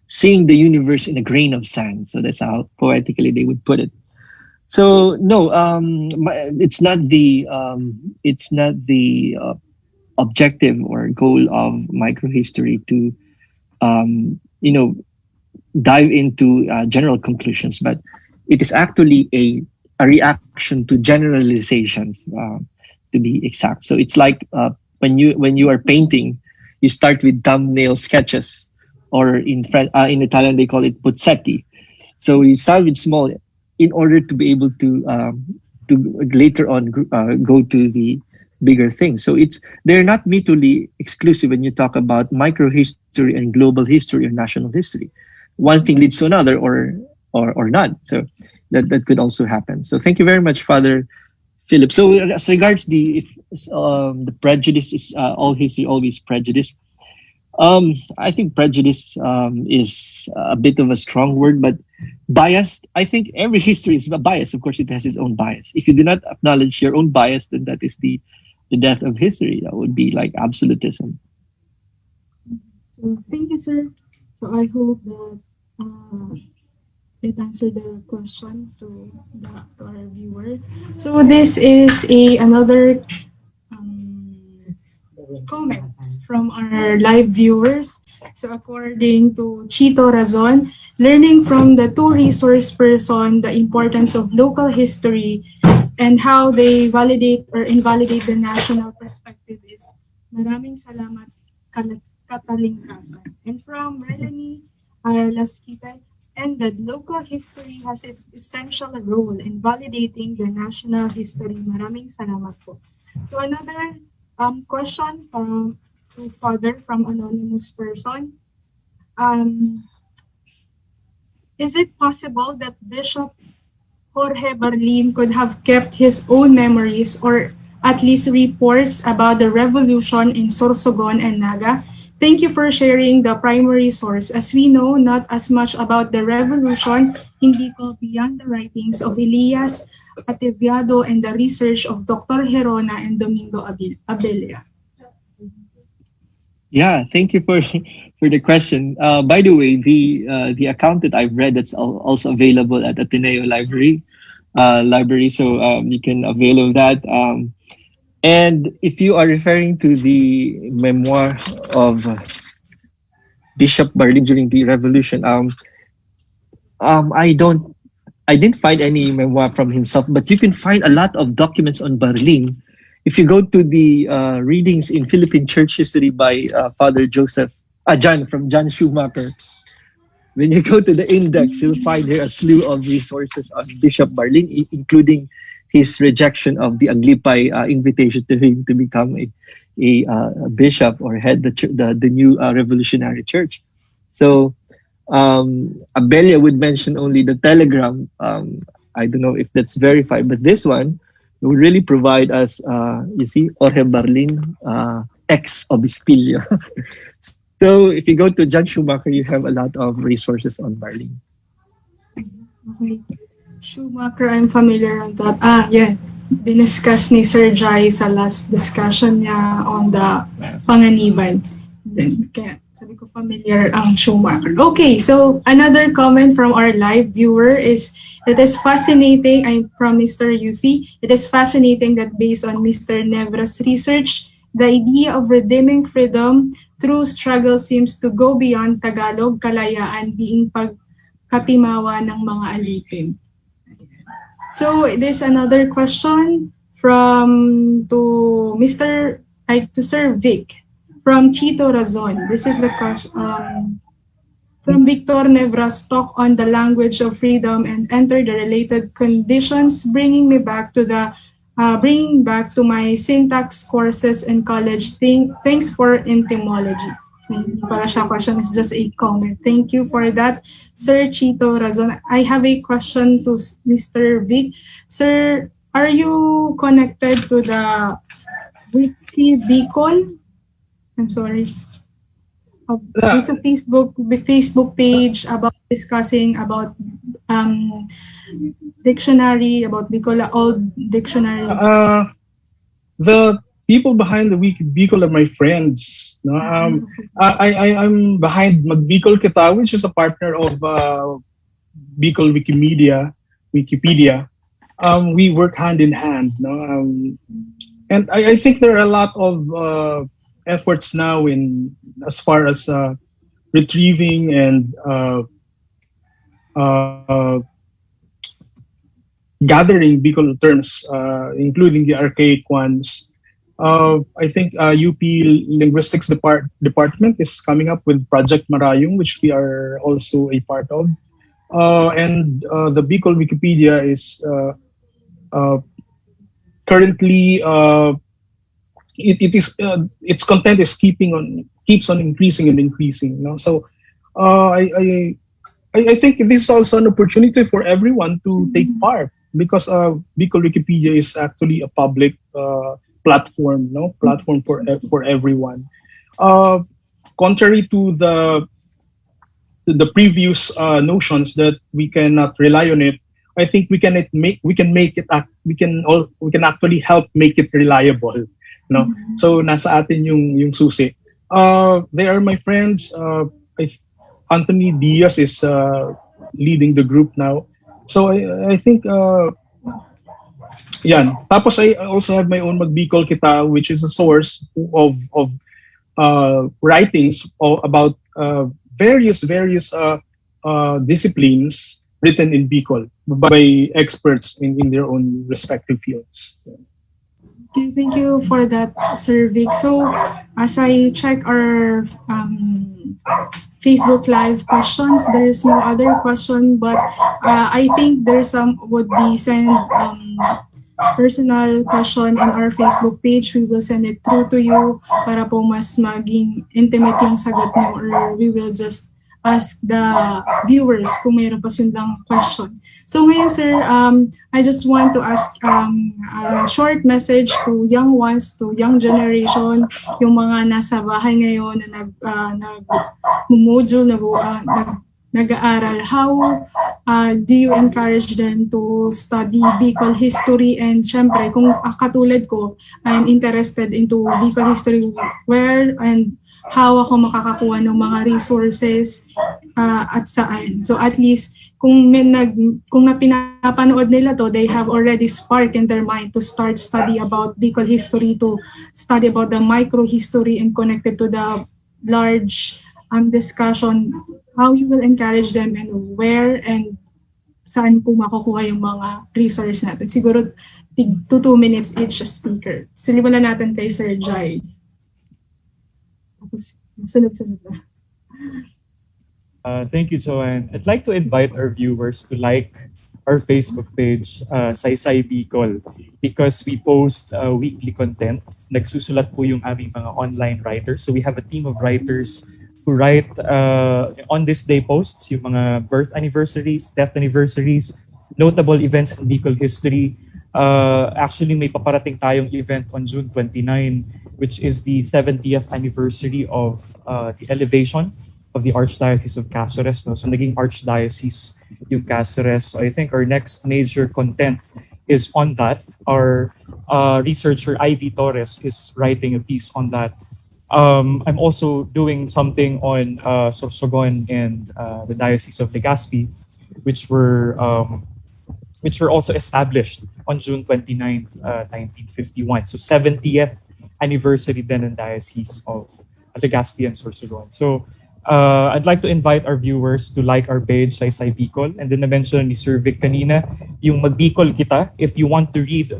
[SPEAKER 3] seeing the universe in a grain of sand. So that's how poetically they would put it. So no, it's not the objective or goal of microhistory to you know, dive into general conclusions, but it is actually a reaction to generalizations, to be exact. So it's like when you are painting, you start with thumbnail sketches, or in Italian they call it pozzetti. So you start with small in order to be able to later on go to the bigger things. So they're not mutually exclusive when you talk about microhistory and global history or national history. One thing leads to another, or not. So that could also happen. So thank you very much, Father Philip. So as regards the prejudice is all history always prejudice. I think prejudice is a bit of a strong word, but biased. I think every history is biased. Of course, it has its own bias. If you do not acknowledge your own bias, then that is the death of history. That would be like absolutism.
[SPEAKER 1] So thank you, sir. So I hope that uh, it answered the question to our viewer. So this is another um, comments from our live viewers. So according to Chito Razon, learning from the two resource person the importance of local history and how they validate or invalidate the national perspective is maraming salamat Katalingkasan. And from Melanie Laskita, and that local history has its essential role in validating the national history. Maraming salamat po. So another question from to Father from anonymous person. Um, is it possible that Bishop Jorge Barlin could have kept his own memories or at least reports about the revolution in Sorsogon and Naga Thank you for sharing the primary source, as we know not as much about the revolution in Bicol beyond the writings of Elias Ateviado and the research of Dr. Herona and Domingo Abella.
[SPEAKER 3] Yeah, thank you for for the question. By the way, the account that I've read that's also available at Ateneo Library, so you can avail of that. And if you are referring to the memoir of Bishop Barlin during the revolution, I don't I didn't find any memoir from himself, but you can find a lot of documents on Barlin. If you go to the readings in Philippine church history by Father John Schumacher, when you go to the index, you'll find here a slew of resources on Bishop Barlin, including his rejection of the Aglipay invitation to him to become a bishop or head the new revolutionary church. So Abelia would mention only the telegram. I don't know if that's verified, but this one would really provide us, you see, Jorge Barlin, ex Obispillo. So if you go to John Schumacher, you have a lot of resources on Barlin.
[SPEAKER 1] Okay. Schumacher, I'm familiar on that. Yeah. Diniscuss ni Sir Jai sa last discussion niya on the panganiban. Kaya sabi ko familiar ang Schumacher. Okay, so another comment from our live viewer is, it is fascinating, I'm from Mr. Yufi, it is fascinating that based on Mr. Nevra's research, the idea of redeeming freedom through struggle seems to go beyond Tagalog, kalayaan being pagkatimawa ng mga alipin. So there's another question to Sir Vic from Chito Razon. This is a question from Victor Nevra's talk on the language of freedom and enter the related conditions, bringing back to my syntax courses in college. Thanks for etymology. Hindi pala siya question, it's just a comment. Thank you for that, Sir Chito Razon. I have a question to Mr. Vic. Sir, are you connected to the Wiki Bikol? I'm sorry. There's a Facebook page about discussing about dictionary, about Bicola old dictionary.
[SPEAKER 5] The people behind the Wiki Bicol are my friends. No? I'm behind Magbicol Kita, which is a partner of Bicol Wikipedia. We work hand in hand. No? And I think there are a lot of efforts now in as far as retrieving and gathering Bicol terms, including the archaic ones. I think UP Linguistics Department is coming up with Project Marayong, which we are also a part of. And the Bicol Wikipedia is currently its content is keeps on increasing and increasing. You know? So I think this is also an opportunity for everyone to take part, because Bicol Wikipedia is actually a public platform, platform for everyone. Contrary to the previous notions that we cannot rely on it, I think we can actually help make it reliable. No, so nasa atin yung susi. They are my friends. Anthony Diaz is leading the group now. So I think yan. Tapos I also have my own Magbicol Kita, which is a source of writings about various disciplines written in Bicol by experts in their own respective fields.
[SPEAKER 1] Okay, thank you for that, Sir Vic. So, as I check our Facebook Live questions, there is no other question, but I think there's some would be sent personal question in our Facebook page. We will send it through to you para po mas maging intimate yung sagot niyo, or we will just ask the viewers kung mayroon pa silang question. So ngayon, sir, I just want to ask a short message to young ones, to young generation, yung mga nasa bahay ngayon na nag-module, nag-aaral. How do you encourage them to study Bicol history? And syempre, kung katulad ko, I'm interested into Bicol history, where and how ako makakakuha ng mga resources at saan. So at least, kung pinapanood nila to, they have already sparked in their mind to start study about Bicol history, to study about the micro history and connected to the large discussion. How you will encourage them and where and saan po makukuha yung mga resource natin. Siguro 2 minutes each speaker. Simulan natin kay Sir Jai. Sunod-sunod na.
[SPEAKER 4] Thank you, Joanne. I'd like to invite our viewers to like our Facebook page, Saysay Bicol, because we post weekly content. Nagsusulat po yung aming mga online writers. So we have a team of writers who write on this day posts, yung mga birth anniversaries, death anniversaries, notable events in Bicol history. Actually, may paparating tayong event on June 29, which is the 70th anniversary of the elevation of the Archdiocese of Cáceres. No? So naging Archdiocese yung Cáceres. So I think our next major content is on that. Our researcher, Ivy Torres, is writing a piece on that. I'm also doing something on Sorsogon and the Diocese of Legazpi, which were also established on June 29th, 1951. So 70th anniversary then in Diocese of Legazpi and Sorsogon. So I'd like to invite our viewers to like our page, Saysay Bicol. And then na-mention ni Sir Vic kanina, yung Magbicol Kita. If you want to read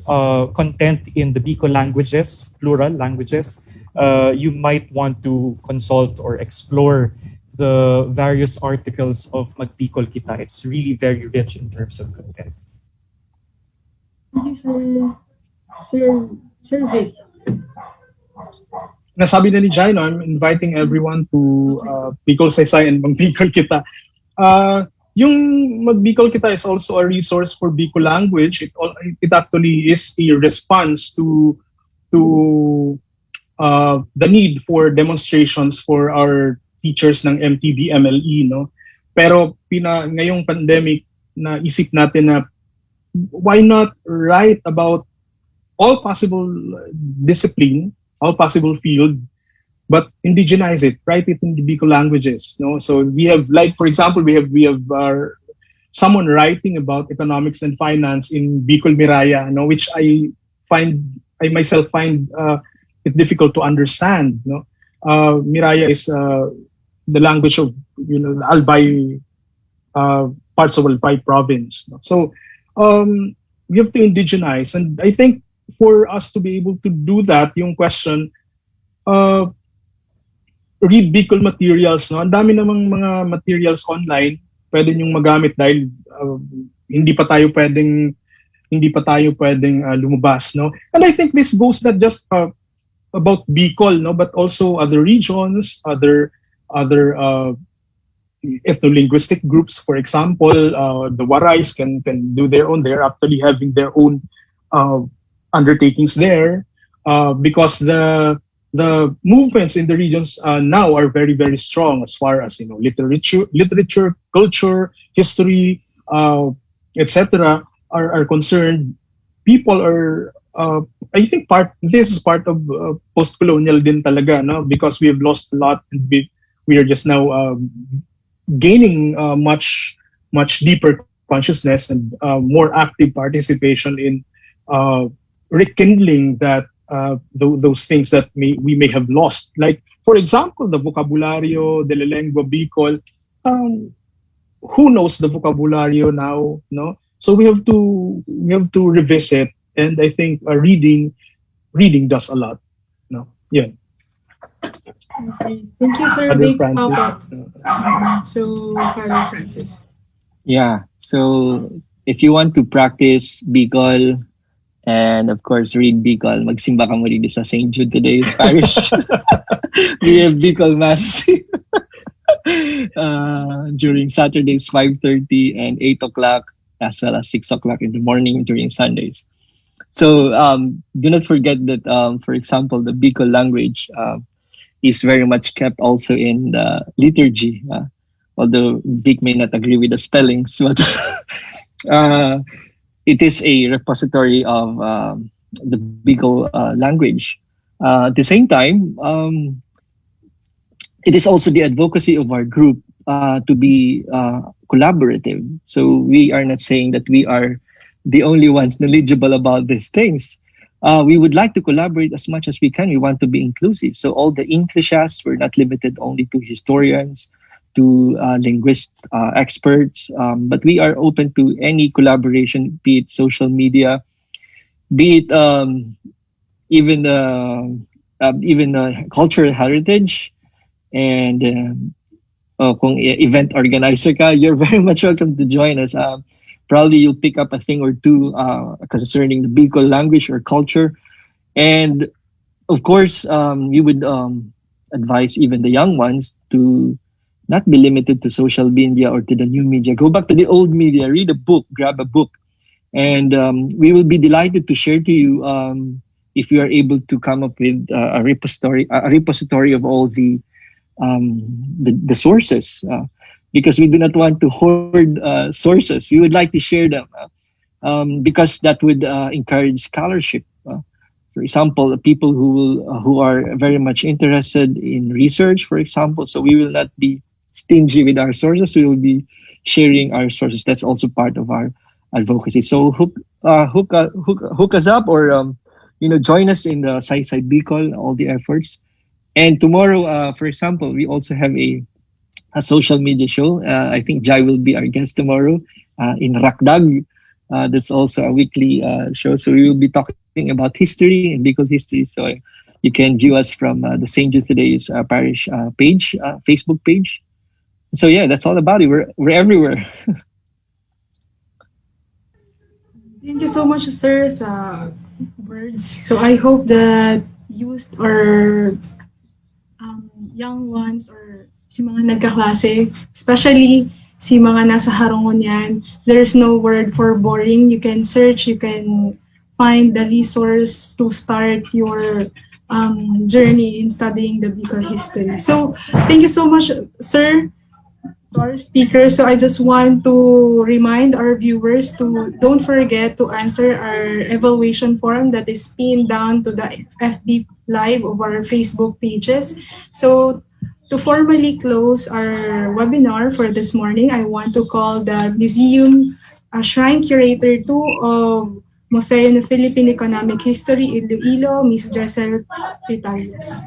[SPEAKER 4] content in the Bicol languages, plural languages, you might want to consult or explore the various articles of Magbicol Kita. It's really very rich in terms of content.
[SPEAKER 1] Thank you, Sir Vic.
[SPEAKER 5] Nasabi na ni Jai, no, I'm inviting everyone to Bicol Saysay and Magbicol Kita. Yung Magbicol Kita is also a resource for Bicol language. It actually is a response to the need for demonstrations for our teachers ng MTB, MLE, no? Pero ngayong pandemic, naisip natin na why not write about all possible discipline, all possible field, but indigenize it, write it in the Bicol languages. No, so we have, like for example, we have someone writing about economics and finance in Bicol Miraya, no, which I myself find it difficult to understand. No, Miraya is the language of Albay, parts of Albay province. No? So we have to indigenize, and I think for us to be able to do that, yung question, read Bicol materials. No? Ang dami namang mga materials online pwede nyong magamit dahil hindi pa tayo pwedeng lumabas. No? And I think this goes not just about Bicol, no, but also other regions, other ethno-linguistic groups. For example, the Warais can do their own. They're actually having their own undertakings there because the movements in the regions now are very, very strong as far as literature, culture, history, etc. are concerned. People are I think this is part of post-colonial din talaga, no? Because we have lost a lot and we are just now gaining much deeper consciousness and more active participation in rekindling that those things that we may have lost. Like, for example, the vocabulario de la lengua Bicol. Who knows the vocabulario now? No, so we have to revisit, and I think reading does a lot. No, yeah.
[SPEAKER 1] Okay. Thank you, Sir
[SPEAKER 5] Father
[SPEAKER 1] Vic.
[SPEAKER 5] Francis.
[SPEAKER 1] So, Father Francis.
[SPEAKER 3] Yeah. So if you want to practice Bicol and of course read Bicol, magsimba ka muli sa St. Jude Tadeus Parish. We have Bicol Mass. during Saturdays 5:30 and 8 o'clock, as well as 6 o'clock in the morning during Sundays. So do not forget that, for example, the Bikol language is very much kept also in the liturgy. Although Vic may not agree with the spellings, but uh, it is a repository of the Bicol language. At the same time, it is also the advocacy of our group to be collaborative. So we are not saying that we are the only ones knowledgeable about these things. We would like to collaborate as much as we can. We want to be inclusive. So all the enthusiasts, we're not limited only to historians, to linguists, experts, but we are open to any collaboration, be it social media, be it even cultural heritage, and kung event organizer ka, you're very much welcome to join us. Probably you'll pick up a thing or two concerning the Bicol language or culture. And of course, we would advise even the young ones to not be limited to social media or to the new media. Go back to the old media, read a book, grab a book. And we will be delighted to share to you if we are able to come up with a repository of all the sources, because we do not want to hoard sources. We would like to share them because that would encourage scholarship. For example, people who are very much interested in research, for example. So we will not be stingy with our sources. We will be sharing our sources. That's also part of our advocacy. So hook us up, or join us in the Side Bicol, all the efforts. And tomorrow, for example, we also have a social media show. I think Jai will be our guest tomorrow in Rakdag. That's also a weekly show. So we will be talking about history and Bicol history. So you can view us from the St. Jude Today's parish page, Facebook page. So yeah, that's all about it. We're everywhere.
[SPEAKER 1] Thank you so much, sir, sa words. So I hope that youth or young ones or si mga nagkaklase, especially si mga nasa harungon yan, there's no word for boring. You can search, you can find the resource to start your journey in studying the Bicol history. So thank you so much, sir, to our speakers. So I just want to remind our viewers to don't forget to answer our evaluation form that is pinned down to the FB Live of our Facebook pages. So to formally close our webinar for this morning, I want to call the Museum Shrine Curator 2 of Museo ng Philippine Economic History Iloilo, Ms. Jessel Pitarios.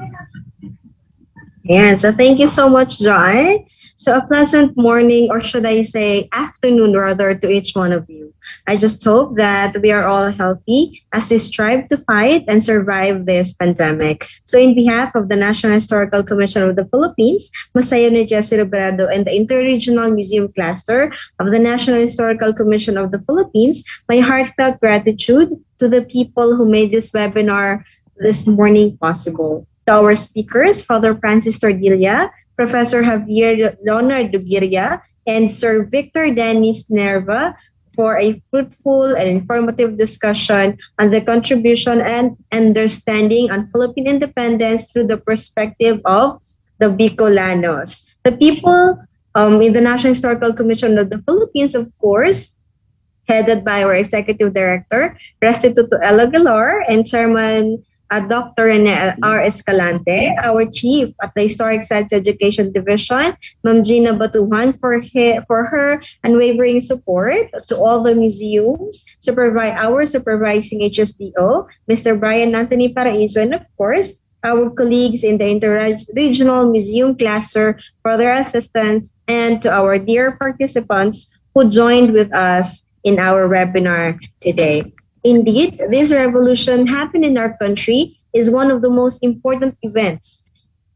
[SPEAKER 7] Yeah, so thank you so much, John. So a pleasant morning, or should I say afternoon rather, to each one of you. I just hope that we are all healthy as we strive to fight and survive this pandemic. So in behalf of the National Historical Commission of the Philippines, Museo ni Jesse Robredo, and the Interregional Museum Cluster of the National Historical Commission of the Philippines, my heartfelt gratitude to the people who made this webinar this morning possible. To our speakers, Father Francis Tordilla, Professor Javier Leonardo Giria, and Sir Victor Dennis Nerva for a fruitful and informative discussion on the contribution and understanding on Philippine independence through the perspective of the Bicolanos. The people in the National Historical Commission of the Philippines, of course, headed by our Executive Director, Restituto Elo Aguilar, and Chairman Dr. Rene R. Escalante, our Chief at the Historic Sites Education Division, Ma'am Gina Batuhan, for her unwavering support to all the museums, our supervising HSDO, Mr. Brian Anthony Paraiso, and of course, our colleagues in the Interregional Museum Cluster for their assistance, and to our dear participants who joined with us in our webinar today. Indeed, this revolution happened in our country is one of the most important events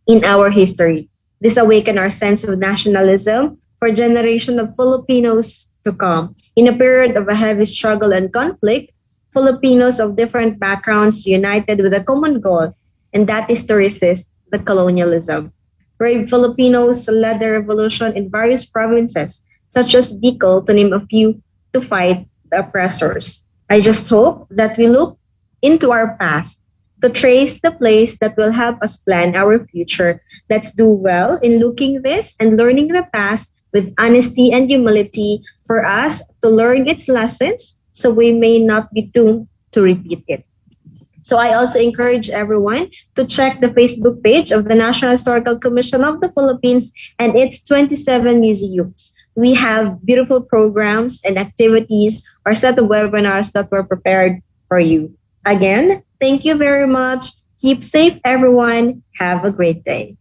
[SPEAKER 7] in our history. This awakened our sense of nationalism for a generation of Filipinos to come. In a period of a heavy struggle and conflict, Filipinos of different backgrounds united with a common goal, and that is to resist the colonialism. brave Filipinos led the revolution in various provinces, such as Bikol, to name a few, to fight the oppressors. I just hope that we look into our past to trace the place that will help us plan our future. Let's do well in looking this and learning the past with honesty and humility for us to learn its lessons so we may not be doomed to repeat it. So I also encourage everyone to check the Facebook page of the National Historical Commission of the Philippines and its 27 museums. We have beautiful programs and activities or set of webinars that were prepared for you. Again, thank you very much. Keep safe, everyone. Have a great day.